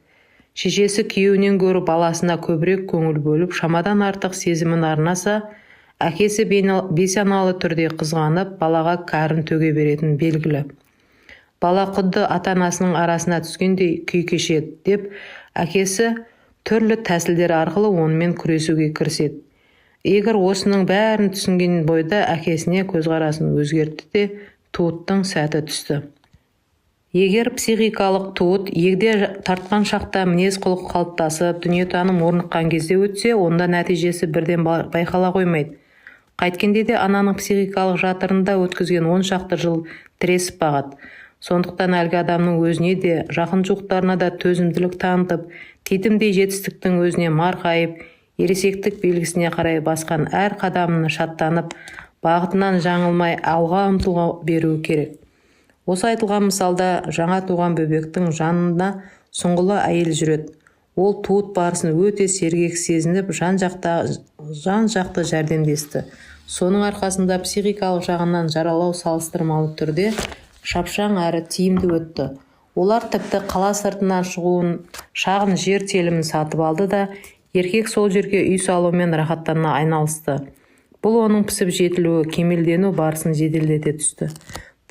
Шешесі күйеуінен гөрі баласына көбірек көңіл бөліп, шамадан артық сезімін арнаса, әкесі бейсаналы түрде қызғанып, балаға кәрін төге беретін белгілі. Бала құдды ата-анасының арасына түскендей күй кешеді деп, әкесі түрлі тәсілдер арқылы онымен күресуге кіріседі. Игорь осының бәрін түсінген бойда әкесіне көзқарасын өзгертті де туыттың сәті түсті. Егер психикалық туыт егде тартқан шақта мінез құлық қалыптасып, дүниетаным орныққан кезде өтсе, онда нәтижесі бірден байқала қоймайды. Қайткенде де ананың психикалық жатырында өткізген 10 шақты жыл тіресіп бағады. Сондықтан әлгі адамның өзіне де, жақын жуықтарына да төзімділік танытып, титімдей жетістіктің өзіне марқайып, ересектік белгісіне қарай басқан әр қадамын шаттанып, бағытынан жаңылмай алға ұмтылға беру керек. Осы айтылған мысалда жаңа туған бөбектің жанында сұңғылы әйел жүреді. Ол туыт барысын өте сергек сезініп, жан-жақты жәрдемдесті. Соның арқасында психикалық жағынан жаралау салыстырмалы түрде шапшаң әрі тиімді өтті. Олар тіпті қала сыртына шығуын, шағын жер телімін сатып алды да, еркек сол жерге үй салумен рахаттана айналысты. Бұл оның пісіп жетілуі, кемелдену барысын жеделдете түсті.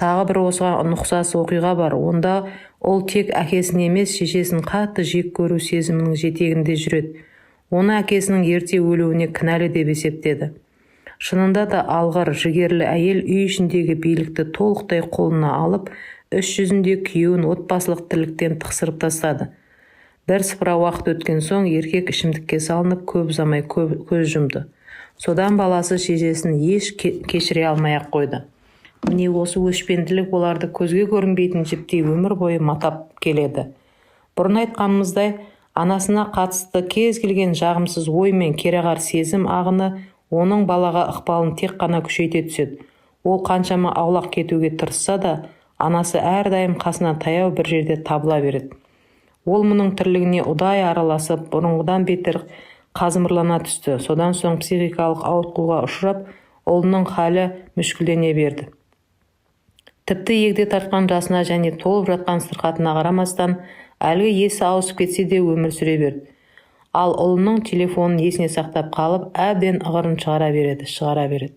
Тағы бір осыған ұқсас оқиға бар. Онда ол тек әкесін емес, шешесін қатты жек көру сезімінің жетегінде жүреді. Оны әкесінің ерте өлуіне кінәлі деп есептеді. Шынында да алғыр, жігерлі әйел үй ішіндегі билікті толықтай қолына алып, іс жүзінде күйеуін отбасылық тірліктен тықсырып тастады. Бірсыпыра уақыт өткен соң еркек ішімдікке салынып, көп ұзамай көз жұмды. Содан баласы шешесін еш кешіре алмай-ақ қойды. Міне осы өшпенділік оларды көзге көрінбейтін жіптей өмір бойы матап келеді. Бұрын айтқанымыздай, анасына қатысты кез келген жағымсыз ой мен кереғар сезім ағыны оның балаға ықпалын тек қана күшейте түседі. Ол қаншама аулақ кетуге тырысса да, анасы әрдайым қасына таяу бір жерде табыла береді. Ол мұның тірлігіне ұдай араласып, бұрынғыдан бетер қазымырлана түсті. Содан соң психикалық ауытқуға ұшырап, ұлының халі мүшкілдене берді. Тіпті егде тартқан жасына және толып жатқан сырқатына қарамастан, әлгі есі ауысып кетсе де өмір сүре берді. Ал ұлының телефонын есіне сақтап қалып, әбден ығырын шығара береді.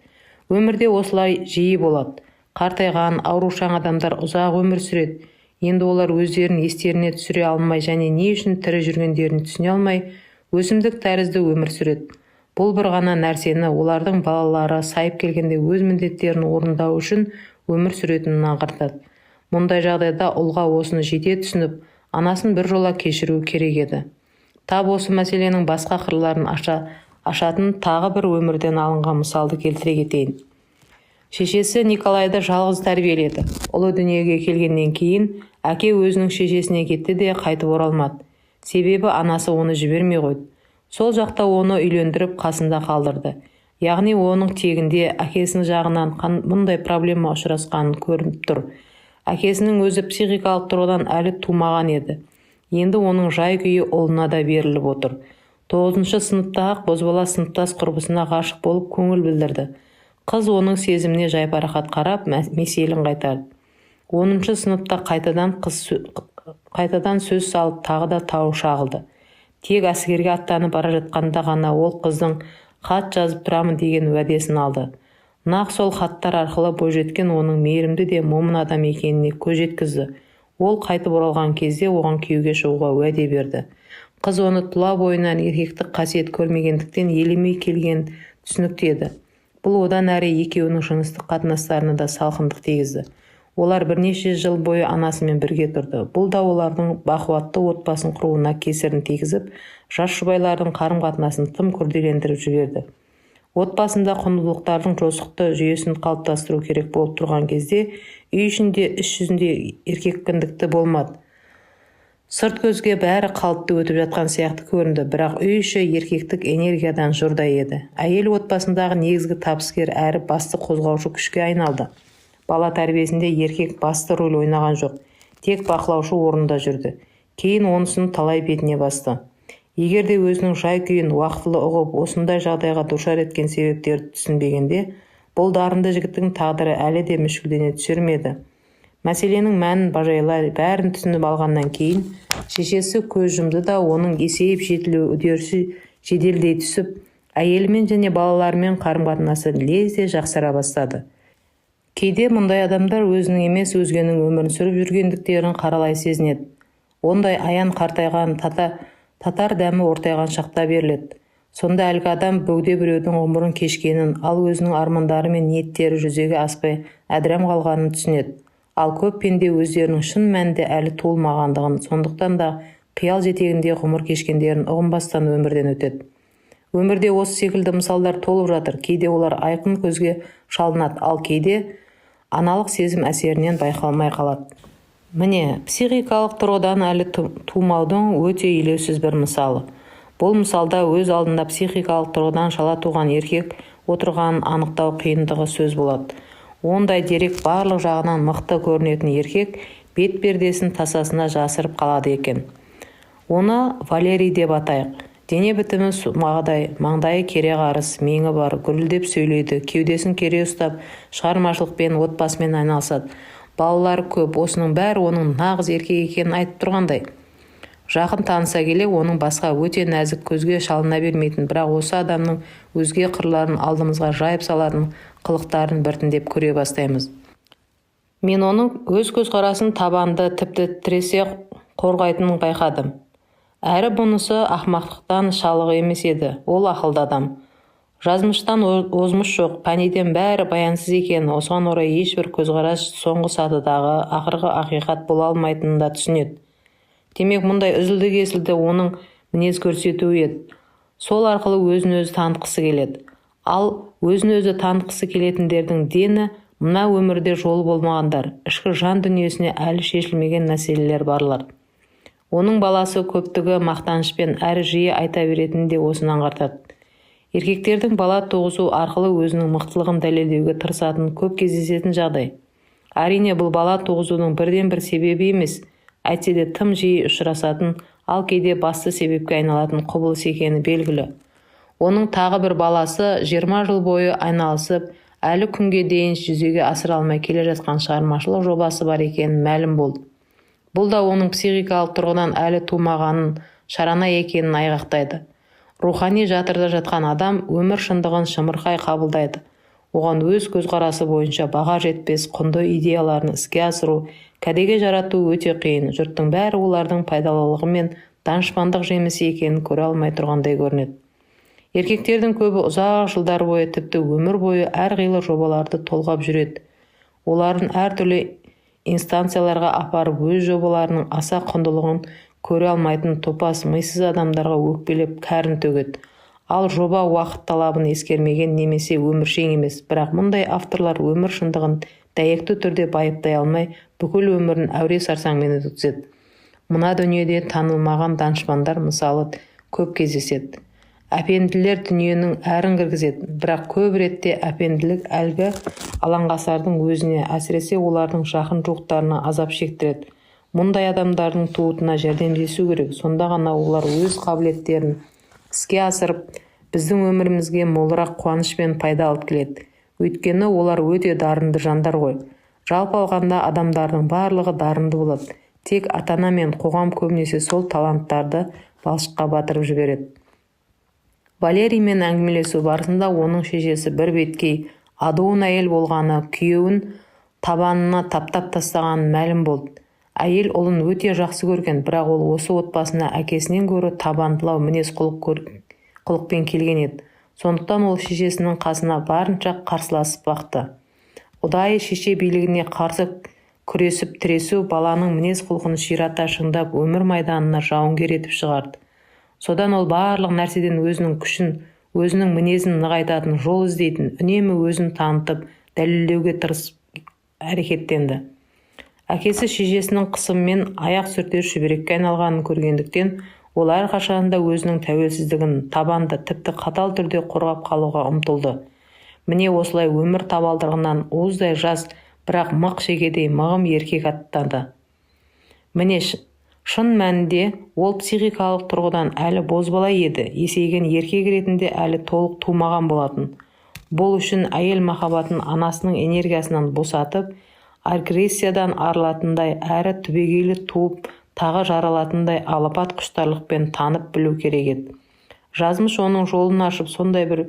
Өмірде осылай жиі болады. Қартайған, аурушаң адамдар ұзақ өмір сүреді. Енді олар өздерін естеріне түсіре алмай және не үшін тірі жүргендерін түсіне алмай, өсімдік тәрізді өмір сүреді. Бұл бір ғана нәрсені олардың балалары сайып келгенде өз міндеттерін орындау үшін өмір сүретінін аңғартады. Мұндай жағдайда ұлға осыны жете түсініп, анасын бір жола кешіру керек еді. Тап осы мәселенің басқа қырларын ашатын тағы бір өмірден алынған мысалды келтіре кетейін. Шешесі Николайды жалғыз тәрбиеледі. Ұлы дүниеге келгеннен кейін әке өзінің шешесіне кетті де қайтып оралмады. Себебі анасы оны жібермей қойды. Сол жақта оны үйлендіріп қасында қалдырды. Яғни оның тегінде әкесінің жағынан мұндай проблема ұшырасқанын көрініп тұр. Әкесінің өзі психикалық тұрғыдан әлі тумаған еді. Енді оның жай күйі ұлына да беріліп отыр. 9-шы сыныпта-ақ бозбала сыныптас құрбысына ғашық болып көңіл білдірді. Қыз оның сезіміне жайбарақат қарап, меселін қайтарды. 10-шы сыныпта қайтадан сөз салып, тағы да тау шағылды. Тек әскерге аттанып бара жатқанда ғана ол қыздың хат жазып тұрамын деген уәдесін алды. Нақ сол хаттар арқылы бойжеткен оның мейірімді де момын адам екеніне көз жеткізді. Ол қайтып оралған кезде оған күйеуге шығуға уәде берді. Қыз оны тұла бойынан еркектік қасиет көрмегендіктен елемей келген түсініктеді. Бұл одан әрі екеуінің жыныстық қатынастарына да салқындық тигізді. Олар бірнеше жыл бойы анасымен бірге тұрды. Бұл да олардың бақуатты отбасын құруына кесірін тигізіп, жас жұбайлардың қарым-қатынасын тым күрделендіріп жіберді. Отбасында құндылықтардың жосықты жүйесін қалыптастыру керек болып тұрған кезде, үй ішінде іс жүзінде еркеккіндікті болмады. Сырт көзге бәрі қалыпты өтіп жатқан сияқты көрінді, бірақ үй іші еркектік энергиядан жұрдай еді. Әйел отбасындағы негізгі табыскер әрі басты қозғаушы күшке айналды. Бала тәрбиесінде еркек басты рөл ойнаған жоқ, тек бақылаушы орнында жүрді. Кейін онысын талай бетіне басты. Егер де өзінің жай күйін уақытылы ұғып, осындай жағдайға душар еткен себептерді түсінбегенде, бұл дарынды жігіттің тағдыры әлі де мүшкілдене түсірмеді. Мәселенің мәнін бажайлай бәрін түсініп алғаннан кейін, шешесі көз жұмды да оның есейіп жетілу үдерісі жеделдей түсіп, әйелімен және балаларымен қарым-қатынасы лезде жақсара бастады. Кейде мұндай адамдар өзінің емес өзгенің өмірін сүріп жүргендіктерін қаралай сезінеді. Ондай аян қартайған татар дәмі ортайған шақта беріледі. Сонда әлгі адам бөгде біреудің ғұмырын кешкенін, ал өзінің армандары мен ниеттері жүзеге аспай әдірем қалғанын түсінеді. Ал көп пенде өздерінің шын мәнінде әлі туылмағандығын, сондықтан да қиял жетегінде ғұмыр кешкендерін ұғынбастан өмірден өтеді. Өмірде осы секілді мысалдар толып жатыр. Кейде олар айқын көзге шалынады, ал кейде аналық сезім әсерінен байқалмай қалады. Міне, психикалық тұрғыдан әлі тумаудың өте елеусіз бір мысалы. Бұл мысалда өз алдында психикалық тұрғыдан шала туған еркек отырғанын анықтау қиындығы сөз болады. Ондай дерек барлық жағынан мықты көрінетін еркек бет пердесін тасасына жасырып қалады екен. Оны Валерий деп атайық. Дене бітімі сумағадай, маңдайы кере қарыс, меңі бар, гүрілдеп сөйлейді, кеудесін кере ұстап, шығармашылықпен, отбасымен айналысады. Балалары көп, осының бәрі оның нағыз еркек екенін айтып тұрғандай. Жақын таныса келе, оның басқа өте нәзік, көзге шалына бермейтін, бірақ осы адамның өзге қырларын алдымызға жайып салатын қылықтарын біртіндеп көре бастаймыз. Мен оның өз көзқарасын табанды, тіпті тіресе қорғайтынын байқадым. Әрі бұнысы ақмақтықтан шалығы емес еді, ол ақылды адам. Жазмыштан озмыш жоқ, пәниден бәрі баянсыз екен, осыған орай ешбір көзқарас соңғы сатыдағы ақырғы ақиқат бола алмайтынын да түсінеді. Демек, мұндай үзілді-кесілді оның мінез көрсетуі еді. Сол арқылы өзін өзі танытқысы келеді. Ал өзін-өзі танытқысы келетіндердің дені мына өмірде жолы болмағандар, ішкі жан дүниесіне әлі шешілмеген мәселелер барлар. Оның баласы көптігі мақтанышпен әрі жиі айта беретінін де осыны аңғартады. Еркектердің бала туғызу арқылы өзінің мықтылығын дәлелдеуге тырысатын көп кездесетін жағдай. Әрине бұл бала туғызудың бірден бір себебі емес, әйтсе де тым жиі ұшырасатын, ал кейде басты себепке айналатын құбылыс екені белгілі. Оның тағы бір баласы 20 жыл бойы айналысып, әлі күнге дейін жүзеге асыра алмай келе жатқан шығармашылық жобасы бар екенін мәлім болды. Бұл да оның психикалық тұрғыдан әлі тумағанын, шарана екенін айғақтайды. Рухани жатырда жатқан адам өмір шындығын шымырқай қабылдайды. Оған өз көзқарасы бойынша баға жетпес құнды идеяларын іске асыру, кәдеге жарату өте қиын. Жұрттың бәрі олардың пайдалылығы мен данышпандық жемісі екенін көре алмай тұрғандай көрінеді. Еркектердің көбі ұзақ жылдар бойы, тіпті өмір бойы әрқилы жобаларды толғап жүреді. Олардың әртүрлі инстанцияларға апарып өз жобаларының аса құндылығын көре алмайтын топас мисыз адамдарға өкпелеп кәрін төгеді. Ал жоба уақыт талабын ескермеген немесе өміршең емес, бірақ мұндай авторлар өмір шындығын дәйекті түрде байыптай алмай, бүкіл өмірін әуре сарсаңмен өткізеді. Мына дүниеде танылмаған данышпандар мысалы көп кездеседі. Әпенділер дүниенің әрін кіргізеді, бірақ көп ретте әпенділік әлгі алаңғасардың өзіне, әсіресе олардың жақын жуықтарына азап шектіреді. Мұндай адамдардың туытына жәрдемдесу керек, сонда ғана олар өз қабілеттерін іске асырып, біздің өмірімізге молырақ қуаныш пен пайда алып келеді. Өйткені олар өте дарынды жандар ғой. Жалпы алғанда адамдардың барлығы дарынды болады. Тек ата-ана мен қоғам көбінесе сол таланттарды балшыққа батырып жібереді. Валериймен әңгімелесу барысында оның шешесі бір беткей адуын әйел болғаны, күйеуін табанына таптап тастағаны мәлім болды. Әйел ұлын өте жақсы көрген, бірақ ол осы отбасына әкесінен гөрі табандылау мінез құлықпен келген еді. Сондықтан ол шешесінің қасына барынша қарсыласып бақты. Ұдайы шеше билігіне қарсы күресіп тіресу баланың мінез құлқын ширата шыңдап өмір майданына жауынгер етіп шығарды. Содан ол барлық нәрседен өзінің күшін, өзінің мінезін нығайтатын жол іздейтін, үнемі өзін танытып, дәлелдеуге тырысып әрекеттенді. Әкесі шешесінің қысымымен аяқ сүртер шүберекке айналғанын көргендіктен, ол әрқашанда өзінің тәуелсіздігін табанды, тіпті қатал түрде қорғап қалуға ұмтылды. Міне осылай өмір табалдырығынан уыздай жас, бірақ мық шегедей мығым еркек аттанды. Міне шын мәнінде ол психикалық тұрғыдан әлі бозбала еді, есейген еркек ретінде әлі толық тумаған болатын. Бұл үшін әйел махаббатын анасының энергиясынан босатып, агрессиядан арылатындай әрі түбегейлі туып, тағы жаралатындай алапат құштарлықпен танып білу керек еді. Жазмыш оның жолын ашып, сондай бір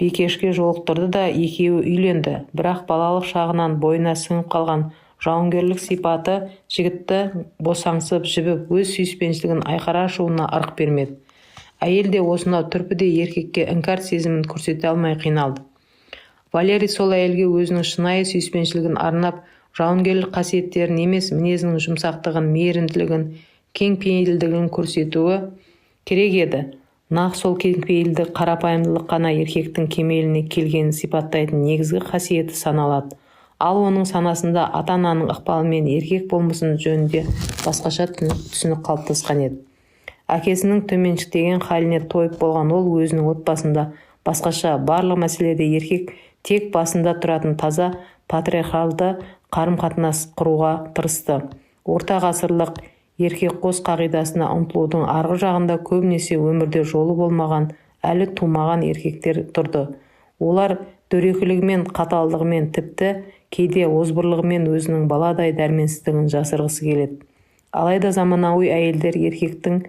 бикешке жолықтырды да екеуі үйленді, бірақ балалық шағынан бойына сіңіп қалған жауынгерлік сипаты жігітті босаңсып жібіп өз сүйіспеншілігін айқара ашуына ырық бермеді. Әйел де осынау түрпіде еркекке іңкәр сезімін көрсете алмай қиналды. Валерий сол әйелге өзінің шынайы сүйіспеншілігін арнап, жауынгерлік қасиеттерін емес, мінезінің жұмсақтығын, мейірімділігін, кеңпейілдігін көрсетуі керек еді. Нақ сол кеңпейілдік, қарапайымдылық қана еркектің кемеліне келгенін сипаттайтын негізгі қасиеті саналады. Ал оның санасында ата-ананың ықпалымен еркек болмысын жөнінде басқаша түсінік қалыптасқан еді. Әкесінің төменшіктеген халіне тойып болған ол өзінің отбасында басқаша, барлық мәселеде еркек тек басында тұратын таза патриархалды қарым-қатынас құруға тырысты. Орта ғасырлық еркек қос қағидасына ұмтылудың арғы жағында көбінесе өмірде жолы болмаған, әлі тумаған еркектер тұрды. Олар дөрекілігімен, қаталдығымен, тіпті кейде озбырлығымен өзінің баладай дәрменсіздігін жасырғысы келеді. Алайда заманауи әйелдер еркектің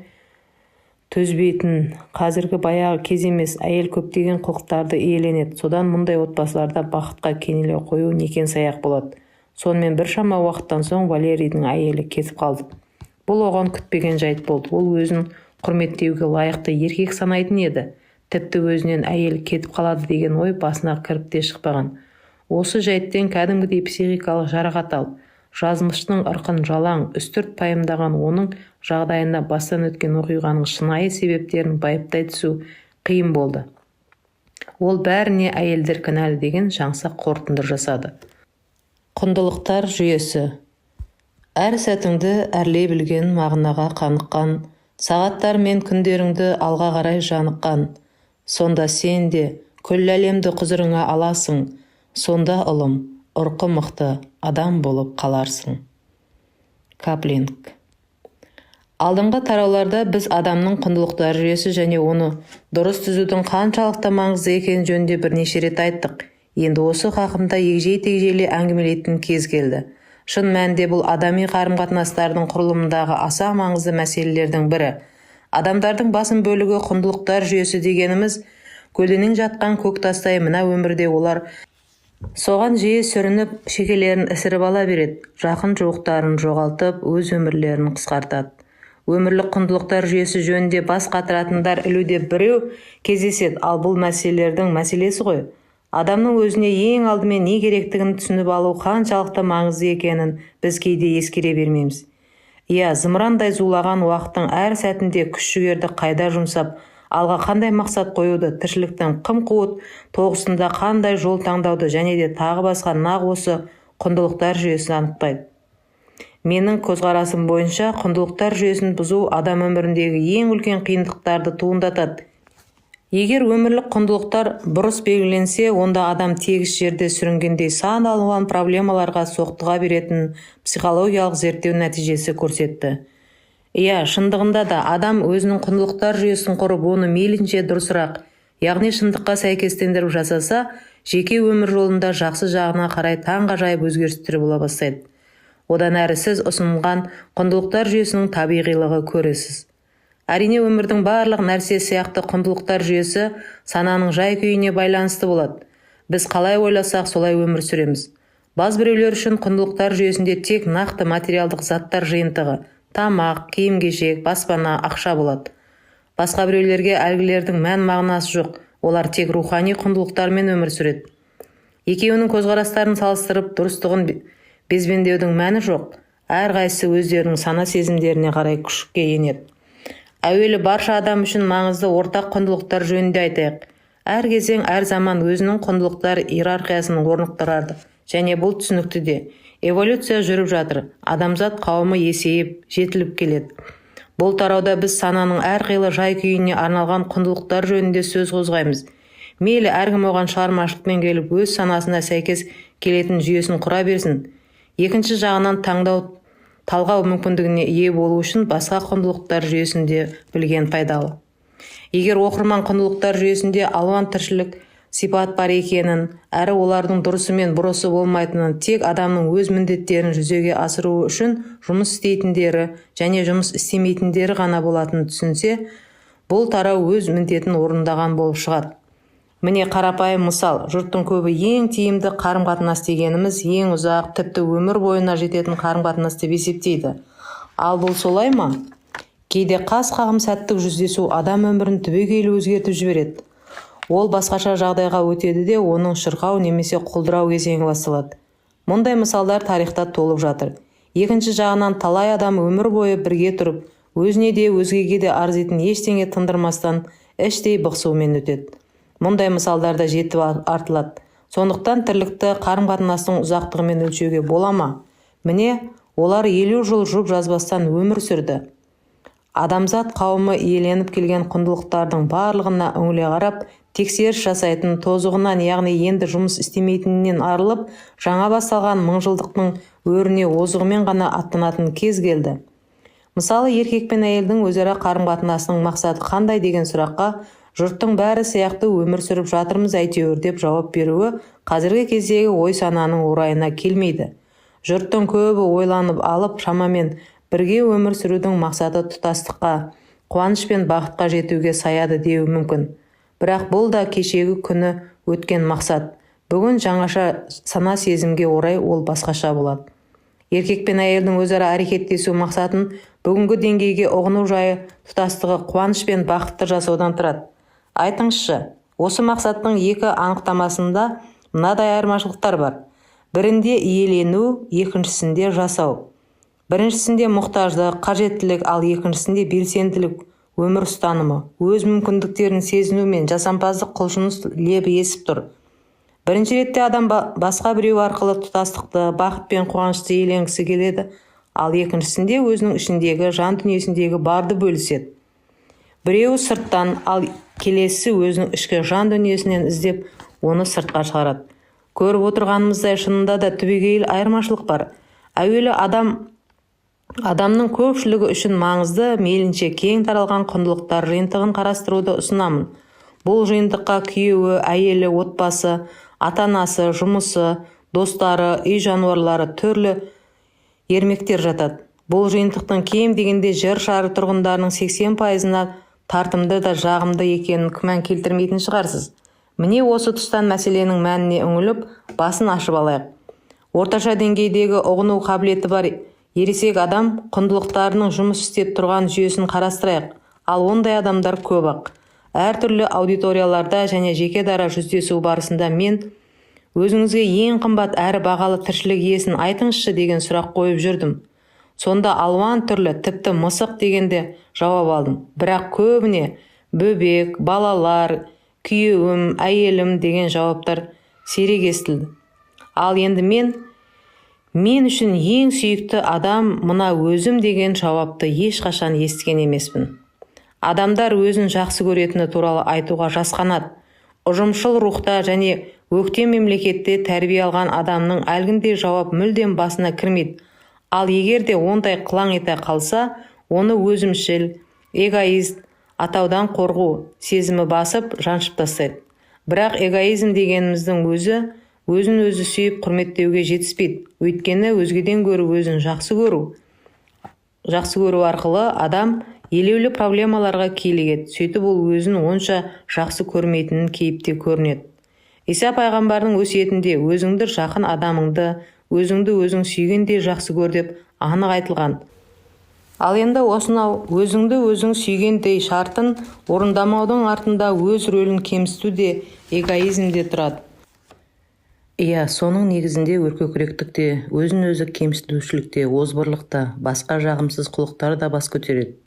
төзбейтін, қазіргі баяғы кез емес, әйел көптеген құқықтарды иеленеді. Содан мұндай отбасыларда бақытқа кенеле қою некен саяқ болады. Сонымен біршама уақыттан соң Валерийдің әйелі кетіп қалды. Бұл оған күтпеген жайт болды. Ол өзін құрметтеуге лайықты еркек санайтын еді. Тіпті өзінен әйел кетіп қалады деген ой басына кіріп те шықпаған. Осы жайттен кәдімгідей психикалық жарақат алып, жазмыштың ырқын жалаң, үстірт пайымдаған оның жағдайында бастан өткен оқиғаның шынайы себептерін байыптай түсу қиын болды. Ол бәріне әйелдер кінәлі деген жаңсақ қорытынды жасады. Құндылықтар жүйесі. Әр сәтіңді әрлей білген мағынаға қаныққан, сағаттар мен күндеріңді алға қарай жаныққан, сонда сен де күллі әлемді құзырыңа аласың, сонда ұлым, ұрқы мықты адам болып қаларсың. Каплинг. Алдыңғы тарауларда біз адамның құндылықтар жүйесі және оны дұрыс түзудің қаншалықты маңызды екені жөнінде бірнеше рет айттық. Енді осы хақында егжей-тегжейлі әңгімелейтін кез келді. Шын мәнінде бұл адами қарым-қатынастардың құрылымындағы аса маңызды мәселелердің бірі. Адамдардың басым бөлігі құндылықтар жүйесі дегеніміз көлденең жатқан көк тастай мына өмірде олар соған жиі сүрініп, шекелерін ісіріп ала береді, жақын жуықтарын жоғалтып, өз өмірлерін қысқартады. Өмірлік құндылықтар жүйесі жөнінде бас қатыратындар ілуде біреу кездеседі, ал бұл мәселелердің мәселесі ғой. Адамның өзіне ең алдымен не керектігін түсініп алу қаншалықты маңызды екенін біз кейде ескере бермейміз. Зымырандай зулаған уақыттың әр сәтінде күш-жігерді қайда жұмсап, алға қандай мақсат қоюды, тіршіліктің қым-қуыт тоғысында қандай жол таңдауды және де тағы басқа нақ осы құндылықтар жүйесі анықтайды. Менің көзқарасым бойынша құндылықтар жүйесін бұзу адам өміріндегі ең үлкен қиындықтарды туындатады. Егер өмірлік құндылықтар бұрыс белгіленсе, онда адам тегіс жерде сүрінгендей сан алуан проблемаларға соқтыға беретін психологиялық зерттеу нәтижесі көрсетті. Шындығында да адам өзінің құндылықтар жүйесін құрып, оны мейлінше дұрысырақ, яғни шындыққа сәйкестендіріп жасаса, жеке өмір жолында жақсы жағына қарай таңғажайып өзгерістер бола бастайды. Одан әрі сіз ұсынған құндылықтар жүйесінің табиғилығы көресіз. Әрине өмірдің барлық нәрсе сияқты құндылықтар жүйесі сананың жай-күйіне байланысты болады. Біз қалай ойласақ, солай өмір сүреміз. Баз біреулер үшін құндылықтар жүйесінде тек нақты материалдық заттар жиынтығы, тамақ, киім-кешек, баспана, ақша болады. Басқа біреулерге әлгілердің мән мағынасы жоқ, олар тек рухани құндылықтармен өмір сүреді. Екеуінің көзқарастарын салыстырып, дұрыстығын безбендеудің мәні жоқ. Әрқайсысы өздерінің сана сезімдеріне қарай күшікке енеді. Әуелі барша адам үшін маңызды ортақ құндылықтар жөнінде айтайық. Әр кезең, әр заман өзінің құндылықтар иерархиясын орнықтырады, және бұл түсінікті де. Эволюция жүріп жатыр, адамзат қауымы есейіп, жетіліп келеді. Бұл тарауда біз сананың әрқилы жай-күйіне арналған құндылықтар жөнінде сөз қозғаймыз. Мейлі әркім оған шығармашылықпен келіп, өз санасына сәйкес келетін жүйесін құра берсін. Екінші жағынан талғау мүмкіндігіне ие болу үшін басқа құндылықтар жүйесінде білген пайдалы. Егер оқырман құндылықтар жүйесінде алуан тіршілік сипат бар екенін, әрі олардың дұрысы мен бұрысы болмайтынын, тек адамның өз міндеттерін жүзеге асыруы үшін жұмыс істейтіндері және жұмыс істемейтіндері ғана болатынын түсінсе, бұл тарау өз міндетін орындаған болып шығады. Міне қарапайым мысал, жұрттың көбі ең тиімді қарым-қатынас дегеніміз ең ұзақ, тіпті өмір бойына жететін қарым-қатынас деп есептейді. Ал бұл солай ма? Кейде қас-қағым сәттік жүздесу адам өмірін түбегейлі өзгертіп жібереді. Ол басқаша жағдайға өтеді де, оның шырқау немесе құлдырау кезеңі басталады. Мұндай мысалдар тарихта толып жатыр. Екінші жағынан талай адам өмір бойы бірге тұрып, өзіне де өзгеге де арзитын ештеңе тындырмастан іштей бықсумен өтеді. Мұндай мысалдарда жетіп артылады. Сондықтан тірлікті қарым-қатынастың ұзақтығымен өлшеуге бола ма? Міне, олар 50 жыл жұп жазбастан өмір сүрді. Адамзат қауымы иеленіп келген құндылықтардың барлығына үңіле қарап, тексеріс жасайтын, тозығынан, яғни енді жұмыс істемейтінінен арылып, жаңа басталған мыңжылдықтың өріне озығымен ғана аттанатын кез келді. Мысалы, еркек пен әйелдің өзара қарым-қатынасының мақсаты қандай деген сұраққа жұрттың бәрі сияқты өмір сүріп жатырмыз әйтеуір деп жауап беруі қазіргі кездегі ой-сананың орайына келмейді. Жұрттың көбі ойланып алып, шамамен бірге өмір сүрудің мақсаты тұтастыққа, қуаныш пен бақытқа жетуге саяды деуі мүмкін. Бірақ бұл да кешегі күні өткен мақсат. Бүгін жаңаша сана сезімге орай ол басқаша болады. Еркек пен әйелдің өзара әрекеттесу мақсатын бүгінгі деңгейге ұғыну жайы тұтастығы, қуаныш пен бақытты жасаудан тұрады. Айтыңызшы, осы мақсаттың екі анықтамасында мынадай айырмашылықтар бар. Бірінде иелену, екіншісінде жасау. Біріншісінде мұқтаждық, қажеттілік, ал екіншісінде белсенділік, өмір ұстанымы, өз мүмкіндіктерін сезіну мен жасампаздық құлшыныс лебі есіп тұр. Бірінші ретте адам басқа біреу арқылы тұтастықты, бақыт пен қуанышты иеленгісі келеді, ал екіншісінде өзінің ішіндегі, жан дүниесіндегі барды бөліседі. Біреуі сырттан, ал келесі өзінің ішкі жан дүниесінен іздеп, оны сыртқа шығарады. Көріп отырғанымыздай шынында да түбегейлі айырмашылық бар. Әуелі адамның көпшілігі үшін маңызды, мейлінше кең таралған құндылықтар жиынтығын қарастыруды ұсынамын. Бұл жиынтыққа күйеуі, әйелі, отбасы, ата-анасы, жұмысы, достары, үй жануарлары, түрлі ермектер жатады. Бұл жиынтықтың кем дегенде жер шары тұрғындарының 80%-на тартымды да жағымды екенін күмән келтірмейтін шығарсыз. Міне осы тұстан мәселенің мәніне үңіліп, басын ашып алайық. Орташа деңгейдегі ұғыну қабілеті бар ересек адам құндылықтарының жұмыс істеп тұрған жүйесін қарастырайық. Ал ондай адамдар көп-ақ. Әртүрлі аудиторияларда және жеке дара жүздесу барысында мен өзіңізге ең қымбат әрі бағалы тіршілік иесін айтыңызшы деген сұрақ қойып жүрдім. Сонда алуан түрлі, тіпті мысық дегенде жауап алдым. Бірақ көбіне бөбек, балалар, күйеуім, әйелім деген жауаптар сирек естілді. Ал енді мен үшін ең сүйікті адам мына өзім деген жауапты ешқашан естіген емеспін. Адамдар өзін жақсы көретіні туралы айтуға жасқанады. Ұжымшыл рухта және өктем мемлекетте тәрбие алған адамның әлгіндей жауап мүлдем басына кірмейді. Ал егер де ондай қылаң ете қалса, оны өзімшіл, эгоист атаудан қорғу сезімі басып жаншып тастайды. Бірақ эгоизм дегеніміздің өзін өзі сүйіп құрметтеуге жетіспейді. Өйткені өзгеден гөрі өзін жақсы көру арқылы адам елеулі проблемаларға килігеді. Сөйтіп ол өзін онша жақсы көрмейтінін кейіпте көрінеді. Иса пайғамбардың өсиетінде өзіңді жақын адамыңды, өзіңді өзің сүйгендей жақсы көр деп анық айтылған. Ал енді осынау өзіңді өзің сүйгендей шартын орындамаудың артында өз рөлін кемсіту де эгоизмде тұрады. Иә, соның негізінде өркөкіректікте, өзін өзі кемсітушілікте, озбырлықта, басқа жағымсыз құлықтар да бас көтереді.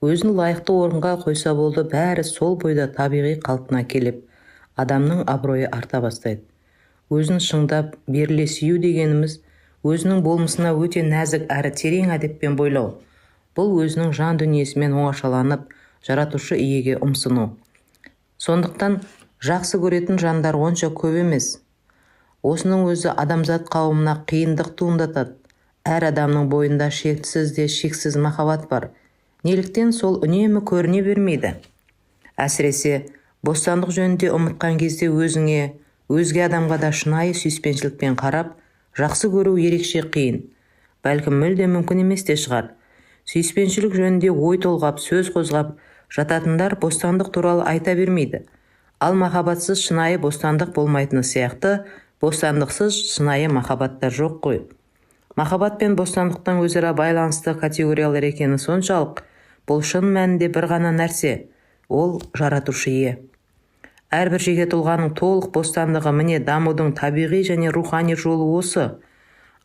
Өзін лайықты орынға қойса болды, бәрі сол бойда табиғи қалпына келіп, адамның абыройы арта бастайды. Өзін шыңдап, беріле сүю дегеніміз, өзінің болмысына өте нәзік әрі терең әдеппен бойлау. Бұл өзінің жан дүниесімен оңашаланып, жаратушы иеге ұмсыну. Сондықтан жақсы көретін жандар онша көп емес. Осының өзі адамзат қауымына қиындық туындатады. Әр адамның бойында шексіз де шексіз махаббат бар. Неліктен сол үнемі көріне бермейді? Әсіресе бостандық жөнінде ұмытқан кезде өзіңе, өзге адамға да шынайы сүйіспеншілікпен қарап, жақсы көру ерекше қиын. Бәлкім мүлде мүмкін емес те шығар. Сүйіспеншілік жөнінде ой толғап, сөз қозғап жататындар бостандық туралы айта бермейді. Ал махаббатсыз шынайы бостандық болмайтыны сияқты, бостандықсыз шынайы махаббаттар жоқ қой. Махаббат пен бостандықтың өзара байланысты категориялар екені соншалық, бұл шын мәнінде бір ғана нәрсе, ол жаратушы ие. Әрбір жеке тұлғаның толық бостандығы міне дамудың табиғи және рухани жолы осы.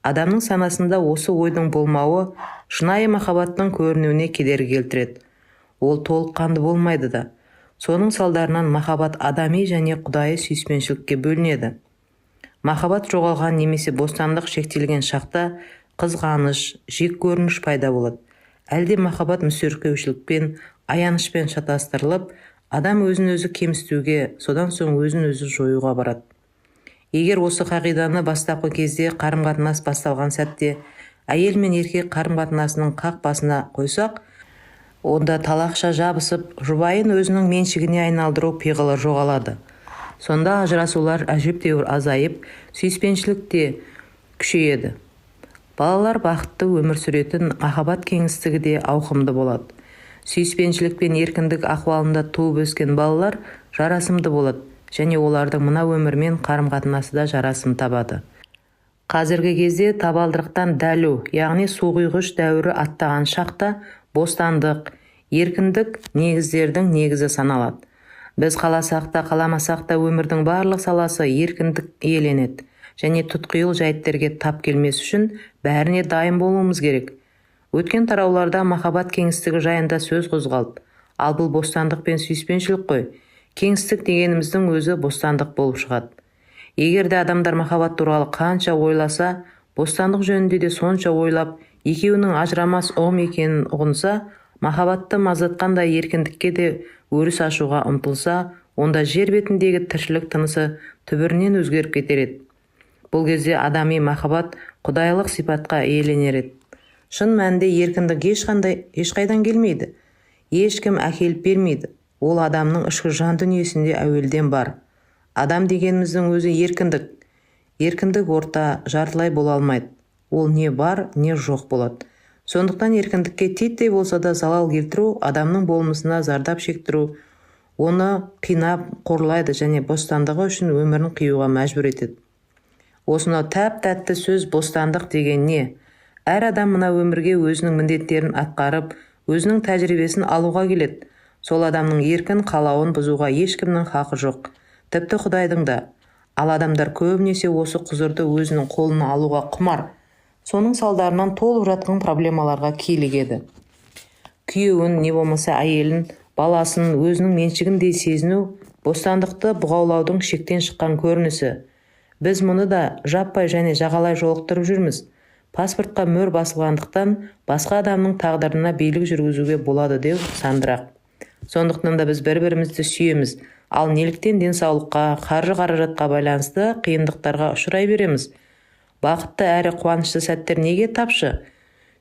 Адамның санасында осы ойдың болмауы шынайы махаббаттың көрінуіне кедергі келтіреді. Ол толыққанды болмайды да. Соның салдарынан махаббат адами және құдайы сүйіспеншілікке бөлінеді. Махаббат жоғалған немесе бостандық шектелген шақта қызғаныш, жек көрініш пайда болады. Әлде махаббат мүсіркеушілікпен, аянышпен шатастырылып, адам өзін өзі кемсітуге, содан соң өзін өзі жоюға барады. Егер осы қағиданы бастапқы кезде қарым-қатынас басталған сәтте әйел мен еркек қарым-қатынасының қақ басына қойсақ, онда талақша жабысып, жұбайын өзінің меншігіне айналдыру пиғылы жоғалады. Сонда ажырасулар әжептәуір азайып, сүйіспеншілік те күшейеді. Балалар бақытты өмір сүретін махаббат кеңістігі де ауқымды болады. Сүйіспеншілік пен еркіндік ахуалында туып өскен балалар жарасымды болады, және олардың мына өмірмен қарым-қатынасы да жарасым табады. Қазіргі кезде табалдырықтан дәлу, яғни суғойғыш дәуірі аттаған шақта бостандық, еркіндік негіздердің негізі саналады. Біз қаласақ та, қаламасақ та өмірдің барлық саласы еркіндік иеленеді, және тұтқиыл жайттерге тап келмес үшін бәріне дайын болуымыз керек. Өткен тарауларда махаббат кеңістігі жайында сөз қозғалды. Ал бұл бостандық пен сүйіспеншілік қой. Кеңістік дегеніміздің өзі бостандық болып шығады. Егер де адамдар махаббат туралы қанша ойласа, бостандық жөнінде де сонша ойлап, екеуінің ажырамас ұғым екенін ұғынса, махаббатты маздатқандай еркіндікке де өріс ашуға ұмтылса, онда жер бетіндегі тіршілік тынысы түбірінен өзгеріп кетер еді. Бұл кезде адами махаббат құдайлық сипатқа иеленер еді. Шын мәнінде еркіндік ешқайдан келмейді. Ешкім әкеліп бермейді. Ол адамның ішкі жан дүниесінде әуелден бар. Адам дегеніміздің өзі еркіндік. Еркіндік орта, жартылай бола алмайды. Ол не бар, не жоқ болады. Сондықтан еркіндікке титтей болса да залал келтіру, адамның болмысына зардап шектіру, оны қинап, қорлайды және бостандығы үшін өмірін қиюға мәжбүр етеді. Осынау тәп-тәтті сөз бостандық деген не? Әр адам мына өмірге өзінің міндеттерін атқарып, өзінің тәжірибесін алуға келеді. Сол адамның еркін қалауын бұзуға ешкімнің хақы жоқ. Тіпті Құдайдың да. Ал адамдар көбінесе осы құзырды өзінің қолына алуға құмар. Соның салдарынан толып жатқан проблемаларға килігеді. Күйеуін, не болмаса әйелін, баласын, өзінің меншігіндей сезіну бостандықты бұғаулаудың шектен шыққан көрінісі. Біз мұны да жаппай және жағалай жолықтырып жүрміз. Паспортқа мөр басылғандықтан басқа адамның тағдырына билік жүргізуге болады деу сандырақ. Сондықтан да біз бір-бірімізді сүйеміз, ал неліктен денсаулыққа, қаржы-қаражатқа байланысты қиындықтарға ұшырай береміз. Бақытты әрі қуанышты сәттер неге тапшы?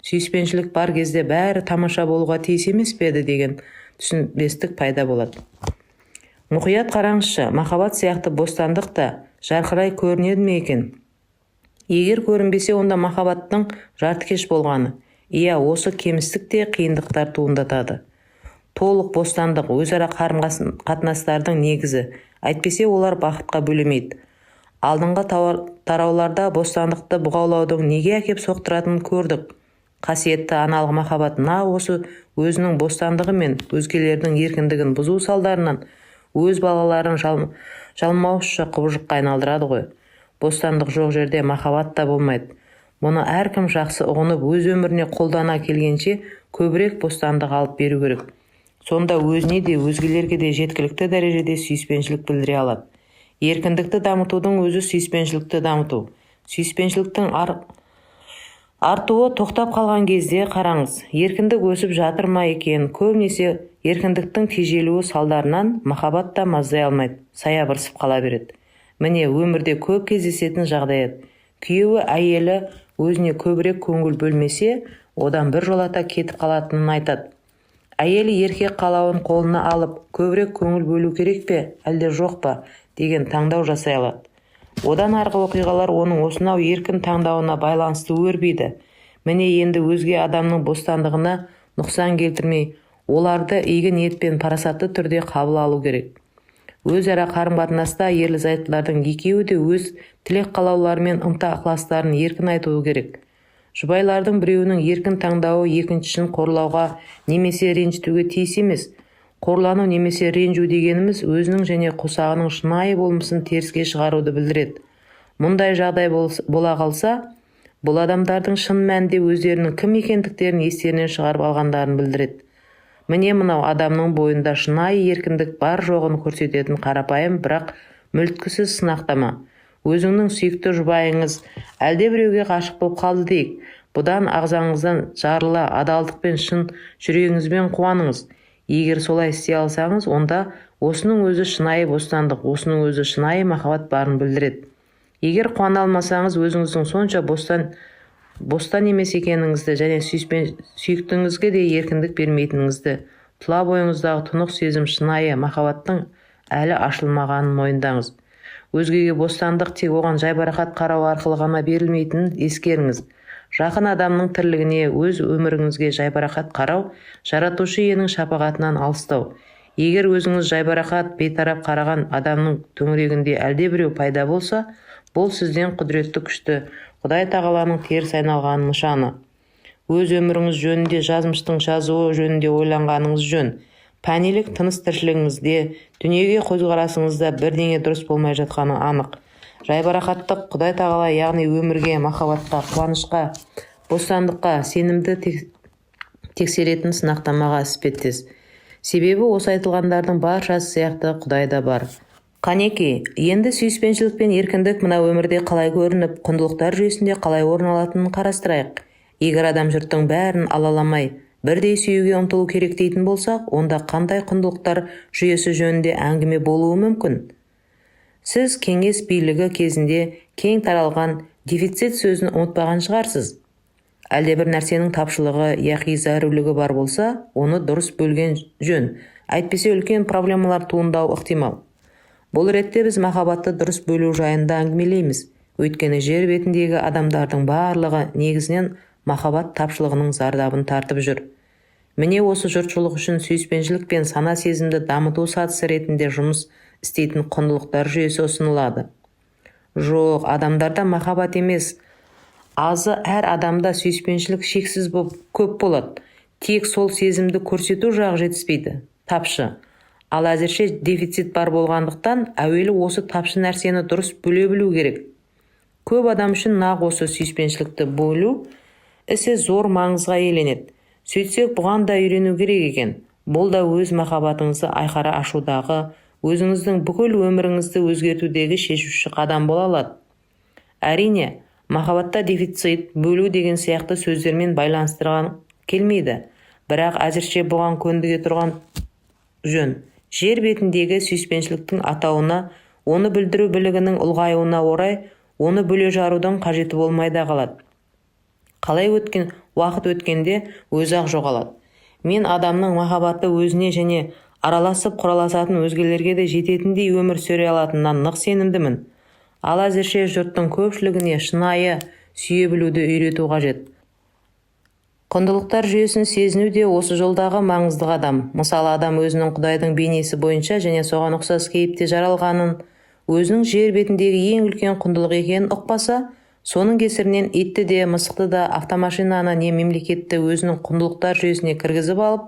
Сүйіспеншілік бар кезде бәрі тамаша болуға тиіс емес пе еді деген түсінбестік пайда болады. Мұқият қараңызшы, махаббат сияқты бостандық та жарқырай көрінеді ме екен? Егер көрінбесе, онда махаббаттың жартыкеш болғаны. Иә, осы кемістік те қиындықтар туындатады. Толық бостандық өзара қарым-қатынастардың негізі. Әйтпесе олар бақытқа бөлемейді. Алдыңғы тарауларда бостандықты бұғаулаудың неге әкеп соқтыратынын көрдік. Қасиетті аналық махаббат осы өзінің бостандығы мен өзгелердің еркіндігін бұзу салдарынан өз балаларын жалмауызша құбыжыққа айналдырады ғой. Бостандық жоқ жерде махаббат та болмайды. Мұны әркім жақсы ұғынып, өз өміріне қолдана келгенше көбірек бостандық алып беру керек. Сонда өзіне де, өзгелерге де жеткілікті дәрежеде сүйіспеншілік білдіре алады. Еркіндікті дамытудың өзі сүйіспеншілікті дамыту. Сүйіспеншіліктің артуы тоқтап қалған кезде қараңыз, еркіндік өсіп жатыр ма екен? Көбінесе еркіндіктің тежелуі салдарынан махаббат та маздай алмайды, саябырсып қала береді. Міне өмірде көп кездесетін жағдай. Күйеуі әйелі өзіне көбірек көңіл бөлмесе, одан бір жолата кетіп қалатынын айтады. Әйелі еркек қалауын қолына алып, көбірек көңіл бөлу керек пе, әлде жоқ па деген таңдау жасай алады. Одан арғы оқиғалар оның осынау еркін таңдауына байланысты өрбиді. Міне енді өзге адамның бостандығына нұқсан келтірмей, оларды игі ниетпен парасатты түрде қабыл алу керек. Өзара қарым-қатынаста ерлі-зайыптылардың екеуі де өз тілек қалаулары мен ынта-ықыластарын еркін айтуы керек. Жұбайлардың біреуінің еркін таңдауы екіншісін қорлауға немесе ренжітуге тиіс емес. Қорлану немесе ренжу дегеніміз өзінің және қосағының шынайы болмысын теріске шығаруды білдіреді. Мұндай жағдай бола қалса, бұл адамдардың шын мәнінде өздерінің кім екендіктерін естерінен шығарып алғандарын білдіреді. Міне мынау адамның бойында шынайы еркіндік бар жоғын көрсететін қарапайым, бірақ мүлткісіз сынақтама. Өзіңнің сүйікті жұбайыңыз әлде біреуге ғашық болып қалды дейік. Бұдан ағзаңыздан жарыла, адалдықпен шын жүрегіңізбен қуаныңыз. Егер солай істей алсаңыз, онда осының өзі шынайы бостандық, осының өзі шынайы махаббат барын білдіреді. Егер қуана алмасаңыз, өзіңіздің сонша бостан емес екеніңізді және сүйіктіңізге де еркіндік бермейтініңізді, тұла бойыңыздағы тұнық сезім шынайы махаббаттың әлі ашылмағанын мойындаңыз. Өзгеге бостандық тек оған жайбарақат қарау арқылы ғана берілмейтінін ескеріңіз. Жақын адамның тірлігіне, өз өміріңізге жайбарақат қарау, жаратушы иенің шапағатынан алыстау. Егер өзіңіз жайбарақат, бейтарап қараған адамның төңірегінде әлде біреу пайда болса, бұл сізден құдіретті күшті Құдай тағаланың теріс айналғанын нышаны. Өз өміріңіз жөнінде жазмыштың жазуы жөнінде ойланғаныңыз жөн. Пәнилік тыныс тіршілігіңізде, дүниеге көзқарасыңызда бірдеңе дұрыс болмай жатқаны анық. Жайбарақаттық Құдай тағала, яғни өмірге, махаббатқа, қуанышқа, бостандыққа, сенімді тексеретін сынақтамаға іспеттес. Себебі осы айтылғандардың баршасы сияқты Құдай да бар. Қанеки, енді сүйіспеншілік пен еркіндік мына өмірде қалай көрініп, құндылықтар жүйесінде қалай орын алатынын қарастырайық. Егер адам жұрттың бәрін алаламай, бірдей сүюге ұмтылу керек дейтін болсақ, онда қандай құндылықтар жүйесі жөнінде әңгіме болуы мүмкін? Сіз кеңес билігі кезінде кең таралған дефицит сөзін ұмытпаған шығарсыз. Әлде бір нәрсенің тапшылығы яғни зәрулігі бар болса, оны дұрыс бөлген жөн. Әйтпесе үлкен проблемалар туындау ықтимал. Бұл ретте біз махаббатты дұрыс бөлу жайында әңгімелейміз. Өйткені жер бетіндегі адамдардың барлығы негізінен махаббат тапшылығының зардабын тартып жүр. Міне осы жұртшылық үшін сүйіспеншілік пен сана сезімді дамыту сатысы ретінде жұмыс істейтін құндылықтар жүйесі ұсынылады. Жоқ, адамдарда махаббат емес. Азы әр адамда сүйіспеншілік шексіз көп болады. Тек сол сезімді көрсету жағы жетіспейді. Тапшы. Ал әзірше дефицит бар болғандықтан, әуелі осы тапшы нәрсені дұрыс бөле білу керек. Көп адам үшін нақ осы сүйіспеншілікті бөлу ісі зор маңызға иеленеді. Сөйтсек, бұған да үйрену керек екен. Бұл да өз махаббатыңызды айқара ашудағы, өзіңіздің бүкіл өміріңізді өзгертудегі шешуші қадам бола алады. Әрине, махаббатта дефицит, бөлу деген сияқты сөздермен байланыстырған келмейді. Бірақ әзірше бұған көндіге тұрған жөн. Жер бетіндегі сүйіспеншіліктің атауына, оны білдіру білігінің ұлғаюына орай, оны бөле жарудың қажеті болмай да қалады. Қалай уақыт өткенде өзі-ақ жоғалады. Мен адамның махаббаты өзіне және араласып құраласатын өзгелерге де жететіндей өмір сүре алатынынан нық сенімдімін. Ал әзірше жұрттың көпшілігіне шынайы сүйе білуді үйрету қажет. Құндылықтар жүйесін сезіну де осы жолдағы маңызды қадам. Мысалы, адам өзінің Құдайдың бейнесі бойынша және соған ұқсас кейіпте жаралғанын, өзінің жер бетіндегі ең үлкен құндылық екенін ұқпаса, соның кесірінен итті де, мысықты да, автомашинаны не мемлекетті өзінің құндылықтар жүйесіне кіргізіп алып,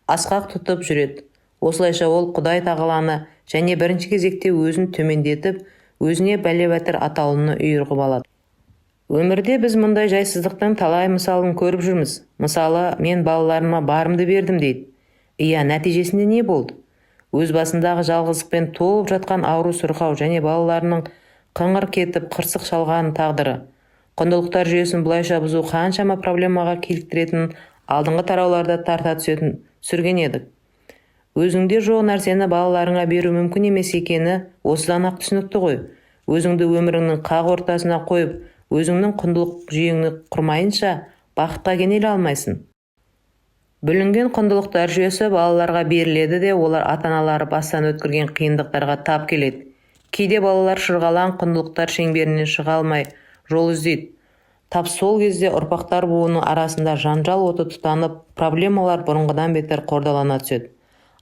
асқақ тұтып жүреді. Осылайша ол Құдай тағаланы және бірінші кезекте өзін төмендетіп, өзіне бәле-бәтір атаулыны үйірғып алады. Өмірде біз мұндай жайсыздықтың талай мысалын көріп жүрміз. Мысалы, мен балаларыма барымды бердім дейді. Иә, нәтижесінде не болды? Өз басындағы жалғыздықпен толып жатқан ауру сырқау және балаларының қыңыр кетіп, қырсық шалған тағдыры. Құндылықтар жүйесін бұлайша бұзу қаншама проблемаға келтіретінін алдыңғы тарауларда тарта түсірген едік. Өзіңде жоқ нәрсені балаларыңа беру мүмкін емес екені осыдан ақ түсінікті ғой. Өзіңді өміріңнің қақ ортасына қойып, өзіңнің құндылық жүйеңді құрмайынша бақытқа кенеле алмайсың. Бүлінген құндылықтар жүйесі балаларға беріледі де, олар ата-аналары бастан өткерген қиындықтарға тап келеді. Кейде балалар шырғалаң құндылықтар шеңберінен шыға алмай жол іздейді. Тап сол кезде ұрпақтар буының арасында жанжал оты тұтанып, проблемалар бұрынғыдан бетер қордалана түседі.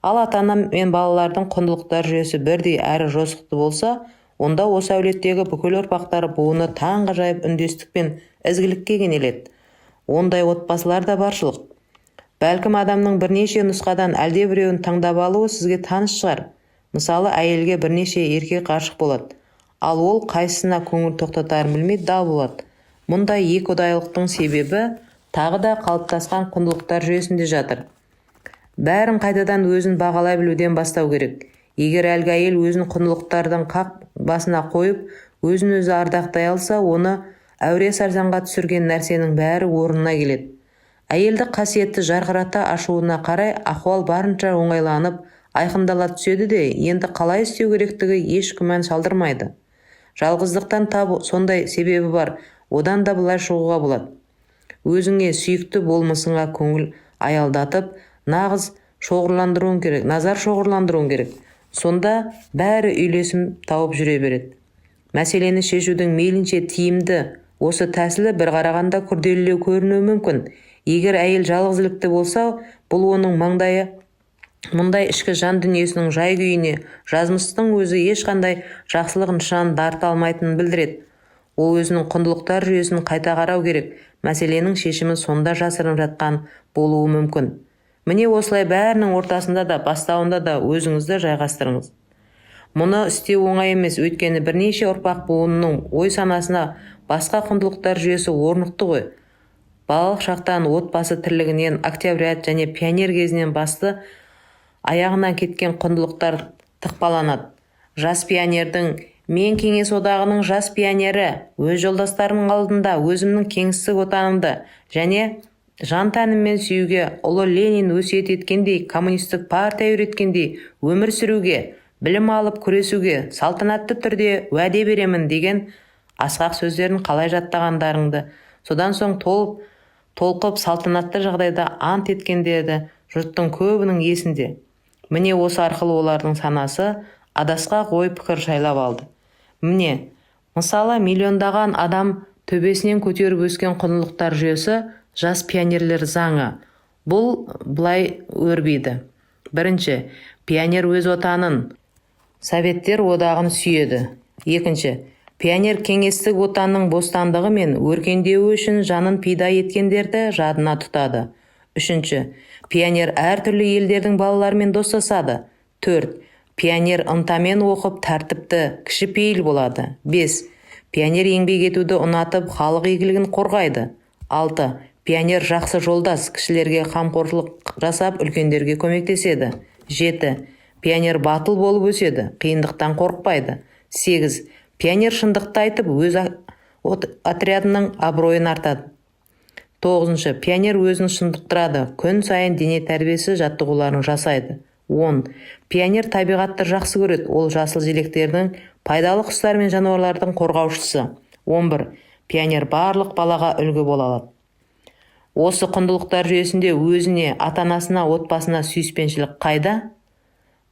Ал ата-ана мен балалардың құндылықтар жүйесі бірдей әрі жосықты болса, онда осы әулеттегі бүкіл ұрпақтар буыны таңғажайып үндестік пен ізгілікке кенеледі. Ондай отбасылар да баршылық. Бәлкім адамның бірнеше нұсқадан әлдебіреуін таңдап алуы сізге таныс шығар. Мысалы, әйелге бірнеше еркек ғашық болады, ал ол қайсысына көңіл тоқтатарын білмей дау болады. Мұндай екіұдайлықтың себебі тағы да қалыптасқан құндылықтар жүйесінде жатыр. Бәрін қайтадан өзін бағалай білуден бастау керек. Егер әлгі әйел өзін құндылықтардың қақ басына қойып, өзін өзі ардақтай алса, оны әуре сарсаңға түсірген нәрсенің бәрі орнына келеді. Әйелді қасиетті жарқырата ашуына қарай ахуал барынша оңайланып, айқындала түседі де, енді қалай істеу керектігі еш күмән салдырмайды. Жалғыздықтан сондай себебі бар, одан да былай шығуға болады. Өзіңе сүйікті болмысыңа көңіл аялдатып, назар шоғырландыруың керек. Сонда бәрі үйлесім тауып жүре береді. Мәселені шешудің мейлінше тиімді, осы тәсілі бір қарағанда күрделілеу көрінуі мүмкін. Егер әйел жалғызілікті болса, бұл оның мұндай ішкі жан дүниесінің жай күйіне, жазмыстың өзі ешқандай жақсылық нышанын дарыта алмайтынын білдіреді. Ол өзінің құндылықтар жүйесін қайта қарау керек. Мәселенің шешімі сонда жасырынып жатқан болуы мүмкін. Міне осылай бәрінің ортасында да, бастауында да өзіңізді жайғастырыңыз. Мұны істеу оңай емес, өйткені бірнеше ұрпақ буынының ой санасына басқа құндылықтар жүйесі орнықты ғой. Балалық шақтан, отбасы тірлігінен, октябрят және пионер кезінен аяғынан кеткен құндылықтар тықпаланады. Жас пионердің «Мен кеңес одағының жас пионері, өз жолдастарымның алдында өзімнің кеңістік отанымды және жан тәніммен сүюге, ұлы Ленин өсиет еткендей, коммунистік партия үйреткендей өмір сүруге, білім алып күресуге салтанатты түрде уәде беремін» деген асқақ сөздерін қалай жаттағандарыңды, содан соң толқып салтанатты жағдайда ант еткендерді жұрттың көбінің есінде. Міне осы арқылы олардың санасы адасқақ ой пікір жайлап алды. Міне, мысалы, миллиондаған адам төбесінен көтеріп өскен құндылықтар жүйесі жас пионерлер заңы. Бұл былай өрбиді. Бірінші, пионер өз отанын, Советтер одағын сүйеді. Екінші, пионер кеңестік отанның бостандығы мен өркендеуі үшін жанын пида еткендерді жадына тұтады. Үшінші, пионер әртүрлі елдердің балаларымен достасады. Төрт, пионер ынтамен оқып, тәртіпті, кішіпейіл болады. 5. Пионер еңбек етуді ұнатып, халық игілігін қорғайды. 6. Пионер жақсы жолдас, кішілерге қамқорлық жасап, үлкендерге көмектеседі. 7. Пионер батыл болып өседі, қиындықтан қорықпайды. 8. Пионер шындықты айтып, өз отрядының абыройын артады. 9. Пионер өзін шындықтырады, күн сайын дене тәрбиесі жаттығуларын жасайды. 10. Пионер табиғатты жақсы көреді, ол жасыл желектердің пайдалы құстар мен жануарлардың қорғаушысы. 11. Пионер барлық балаға үлгі бола алады. Осы құндылықтар жүйесінде өзіне, ата-анасына, отбасына сүйіспеншілік қайда?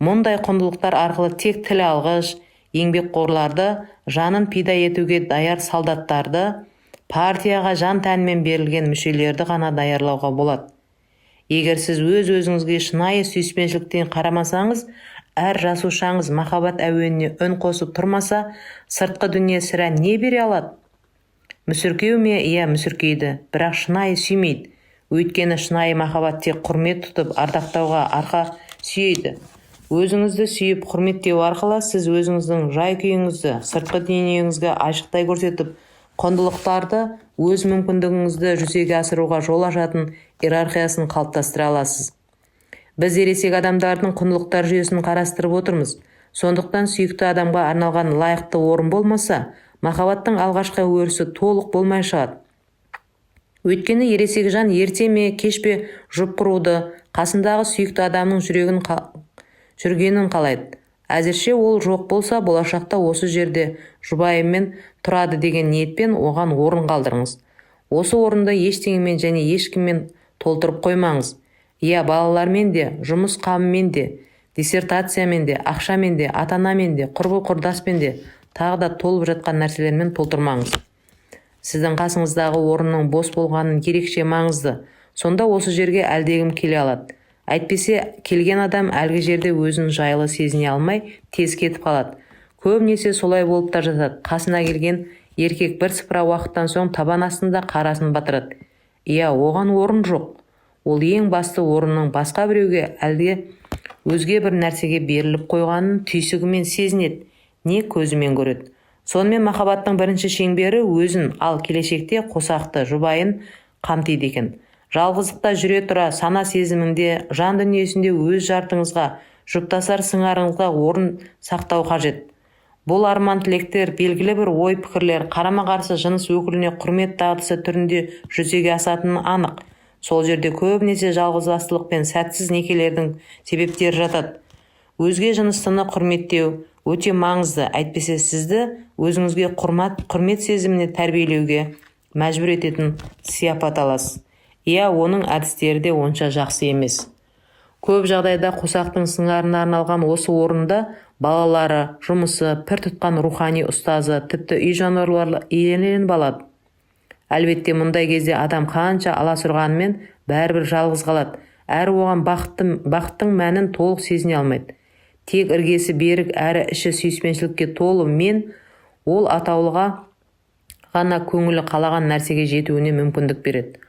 Мұндай құндылықтар арқылы тек тіл алғыш, еңбекқорларды, жанын пида етуге даяр солдаттарды, партияға жан тәнімен берілген мүшелерді ғана даярлауға болады. Егер сіз өз-өзіңізге шынайы сүйіспеншіліктен қарамасаңыз, әр жасушаңыз махаббат әуеніне үн қосып тұрмаса, сыртқы дүние сірә не бере алады? Мүсіркеу ме? Иә, мүсіркейді, бірақ шынайы сүймейді. Өйткені шынайы махаббат тек құрмет тұтып, ардақтауға арқа сүйейді. Өзіңізді сүйіп, құрметтеу арқылы сіз өзіңіздің жай-күйіңізді сыртқы дүниеңізге айшықтай көрсетіп, құндылықтарды өз мүмкіндігіңізді жүзеге асыруға жол ашатын иерархиясын қалыптастыра аласыз. Біз ересек адамдардың құндылықтар жүйесін қарастырып отырмыз. Сондықтан сүйікті адамға арналған лайықты орын болмаса, махаббаттың алғашқы өрісі толық болмай шығады. Өйткені ересек жан ерте ме, кеш пе жұп құруды, қасындағы сүйікті адамның жүргенін қалайды. Әзірше ол жоқ болса, болашақта осы жерде жұбайыммен тұрады деген ниетпен оған орын қалдырыңыз. Осы орынды ештеңемен және ешкіммен толтырып қоймаңыз. Иә, балалармен де, жұмыс қамымен де, диссертациямен де, ақшамен де, ата-анамен де, құрбы-құрдаспен де, тағы да толып жатқан нәрселермен толтырмаңыз. Сіздің қасыңыздағы орынның бос болғанын ерекше маңызды. Сонда осы жерге әлдегім келе алады. Әйтпесе, келген адам әлгі жерде өзін жайлы сезіне алмай, тез кетіп қалады. Көбінесе солай болып та жатады. Қасына келген еркек бірсыпыра уақыттан соң табан астында қарасын батырады. Иә, оған орын жоқ. Ол ең басты орынның басқа біреуге әлде өзге бір нәрсеге беріліп қойғанын түйсігімен сезінеді, не көзімен көреді. Сонымен махаббаттың бірінші шеңбері өзін, ал келешекте қосақты, жұбайын қамтиды екен. Жалғыздықта жүре тұра, сана сезімінде, жан дүниесінде өз жартыңызға, жұптасар сыңарыңызға орын сақтау қажет. Бұл арман тілектер, белгілі бір ой пікірлер, қарама-қарсы жыныс өкіліне құрмет дағдысы түрінде жүзеге асатыны анық. Сол жерде көбінесе жалғызбастылық пен сәтсіз некелердің себептері жатады. Өзге жыныстыны құрметтеу өте маңызды, әйтпесе сізді өзіңізге құрмет сезіміне тәрбиелеуге мәжбүр ететін сияпат аласыз. Иә, оның әдістері де онша жақсы емес. Көп жағдайда қосақтың сыңарына арналған осы орында балалары, жұмысы, пір тұтқан рухани ұстазы, тіпті үй жануарлары иеленіп алады. Әлбетте, мұндай кезде адам қанша аласұрғанымен бәрібір жалғыз қалады. Әрі оған бақыттың мәнін толық сезіне алмайды. Тек іргесі берік, әрі іші сүйіспеншілікке толы мен ол атаулыға ғана көңілі қалаған нәрсеге жетуіне мүмкіндік береді.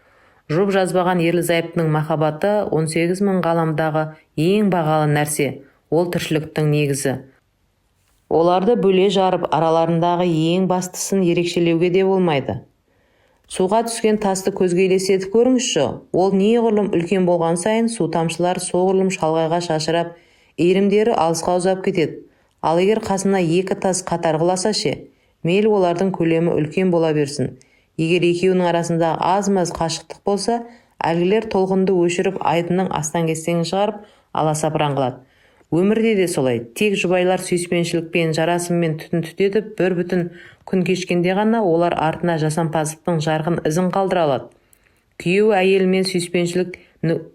Жұп жазбаған ерлі-зайыптының махаббаты 18 мың ғаламдағы ең бағалы нәрсе. Ол тіршіліктің негізі. Оларды бөле жарып, араларындағы ең бастысын ерекшелеуге де болмайды. Суға түскен тасты көзге елестетіп көріңізші. Ол неғұрлым үлкен болған сайын су тамшылары соғұрлым шалғайға шашырап, иірімдері алысқа ұзап кетеді. Ал егер қасына екі тас қатар құласа ше, мейлі олардың көлемі үлкен бола берсін. Егер екеуінің арасында аз-маз қашықтық болса, әлгілер толқынды өшіріп айдынның астан-кестеңін шығарып аласапыран қылады. Өмірде де солай. Тек жұбайлар сүйіспеншілікпен, жарасыммен түтін түтетіп, бір бүтін күн кешкенде ғана олар артына жасампаздықтың жарқын ізін қалдыра алады. Күйеуі әйелімен сүйіспеншілік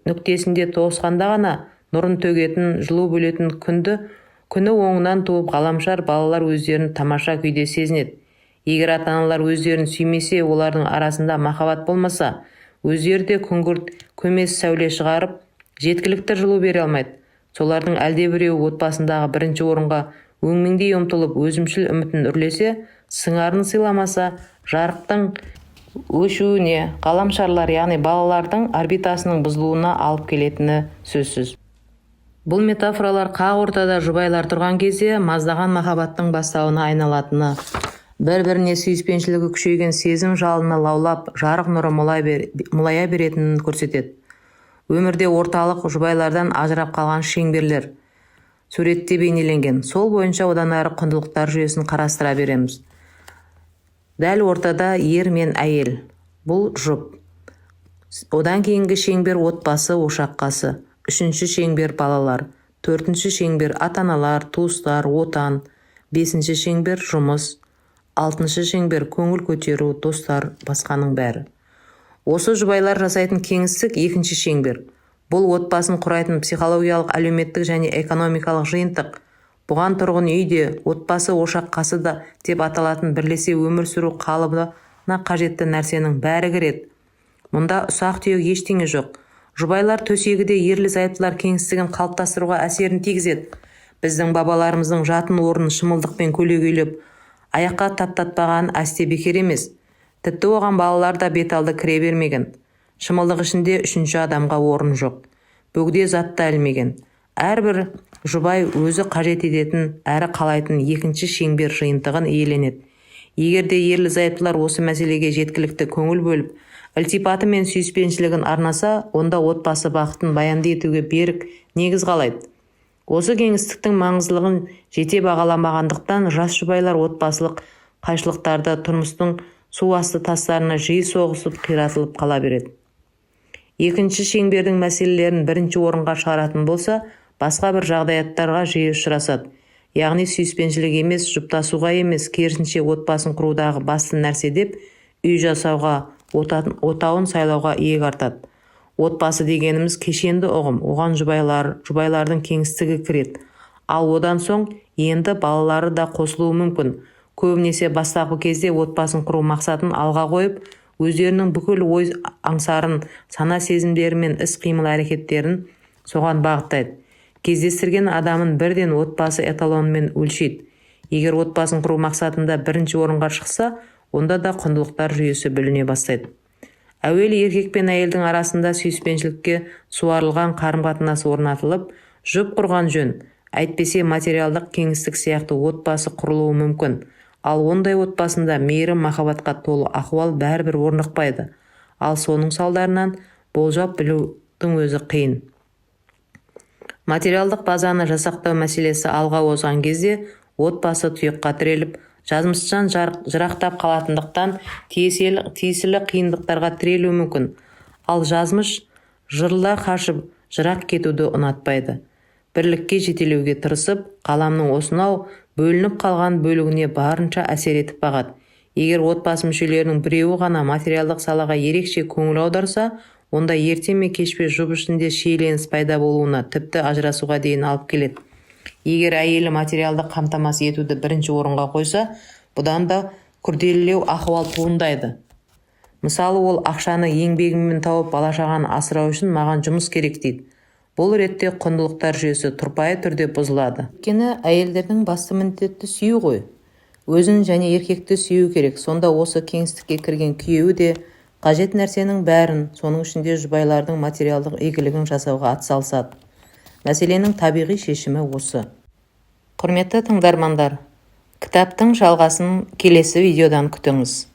нүктесінде тоғысқанда ғана нұрын төгетін, жылу бөлетін күні оңынан туып ғаламшар балалар өздерін тамаша күйде сезінеді. Егер ата-аналар өздерін сүймесе, олардың арасында махаббат болмаса, өздері де күңгірт көмес сәуле шығарып, жеткілікті жылу бере алмайды. Солардың әлдебіреуі отбасындағы бірінші орынға өңмеңдей ұмтылып, өзімшіл үмітін үрлесе, сыңарын сыйламаса, жарықтың өшуіне, ғаламшарлар, яғни балалардың орбитасының бұзылуына алып келетіні сөзсіз. Бұл метафоралар қақ ортада жұбайлар тұрған кезде маздаған махаббаттың бастауына айналатыны, бір-біріне сүйіспеншілігі күшейген сезім жалыны лаулап, жарық нұры молая беретінін көрсетеді. Өмірде орталық жұбайлардан ажырап қалған шеңберлер суретте бейнеленген. Сол бойынша одан әрі құндылықтар жүйесін қарастыра береміз. Дәл ортада ер мен әйел. Бұл жұп. Одан кейінгі шеңбер отбасы, ошаққасы. Үшінші шеңбер балалар. Төртінші шеңбер ата-аналар, туыстар, отан. Бесінші шеңбер жұмыс. Алтыншы шеңбер көңіл көтеру, достар, басқаның бәрі. Осы жұбайлар жасайтын кеңістік екінші шеңбер. Бұл отбасын құрайтын психологиялық, әлеуметтік және экономикалық жиынтық. Бұған тұрғын үйде, отбасы, ошаққасы да деп аталатын бірлесе өмір сүру қалыбына қажетті нәрсенің бәрі кіреді. Мұнда ұсақ-түйек ештеңе жоқ. Жұбайлар төсегіде ерлі-зайыптылар кеңістігін қалыптастыруға әсерін тигізеді. Біздің бабаларымыздың жатын орнын шымылдықпен көлегейлеп, аяққа таптатпаған әсте бекер емес. Тіпті оған балалар да бет алды кіре бермеген. Шымылдық ішінде үшінші адамға орын жоқ. Бөгде затта ілмеген. Әрбір жұбай өзі қажет ететін, әрі қалайтын екінші шеңбер жиынтығын иеленеді. Егер де ерлі-зайыптылар осы мәселеге жеткілікті көңіл бөліп, ілтипаты мен сүйіспеншілігін арнаса, онда отбасы бақытын баянды етуге берік негіз қалайды. Осы кеңістіктің маңыздылығын жете бағаламағандықтан жас жұбайлар отбасылық қайшылықтарды, тұрмыстың су асты тастарына жиі соғысып, қиратылып қала береді. Екінші шеңбердің мәселелерін бірінші орынға шығаратын болса, басқа бір жағдаяттарға жиі ұшырасады. Яғни сүйіспеншілік емес, жұптасуға емес, керісінше отбасын құрудағы басты нәрсе деп, үй жасауға, отауын сайлауға иек артады. Отбасы дегеніміз кешенді ұғым, оған жұбайлардың кеңістігі кіреді. Ал одан соң енді балалары да қосылуы мүмкін. Көбінесе бастапқы кезде отбасын құру мақсатын алға қойып, өздерінің бүкіл ой аңсарын, сана сезімдері мен іс-қимыл әрекеттерін соған бағыттайды. Кездестірген адамын бірден отбасы эталонымен өлшейді. Егер отбасын құру мақсатында бірінші орынға шықса, онда да құндылықтар жүйесі бүліне бастайды. Әуелі еркек пен әйелдің арасында сүйіспеншілікке суарылған қарым-қатынас орнатылып, жұп құрған жөн. Әйтпесе материалдық кеңістік сияқты отбасы құрылуы мүмкін. Ал ондай отбасында мейірім, махаббатқа толы ахуал бәрібір орнықпайды. Ал соның салдарынан болжап білудің өзі қиын. Материалдық базаны жасақтау мәселесі алға озған кезде отбасы тұйыққа тіреліп, жазмыштан жырақтап қалатындықтан тиесілі қиындықтарға тірелуі мүмкін. Ал жазмыш жырыла қашып, жырақ кетуді ұнатпайды. Бірлікке жетелеуге тырысып, қаламның осынау бөлініп қалған бөлігіне барынша әсер етіп бағады. Егер отбасы мүшелерінің біреуі ғана материалдық салаға ерекше көңіл аударса, онда ерте ме кеш пе жұп ішінде шиеленіс пайда болуына, тіпті ажырасуға дейін алып келеді. Егер әйелі материалдық қамтамасыз етуді бірінші орынға қойса, бұдан да күрделілеу ахуал туындайды. Мысалы, ол ақшаны еңбегіммен тауып бала-шағаны асырау үшін маған жұмыс керек дейді. Бұл ретте құндылықтар жүйесі тұрпайы түрде бұзылады. Өйткені әйелдердің басты міндеті сүю ғой. Өзін және еркекті сүю керек. Сонда осы кеңістікке кірген күйеуі де қажет нәрсенің бәрін, соның ішінде жұбайлардың материалдық игілігін жасауға атсалысады. Мәселенің табиғи шешімі осы. Құрметті тыңдармандар, кітаптың жалғасын келесі видеодан күтіңіз.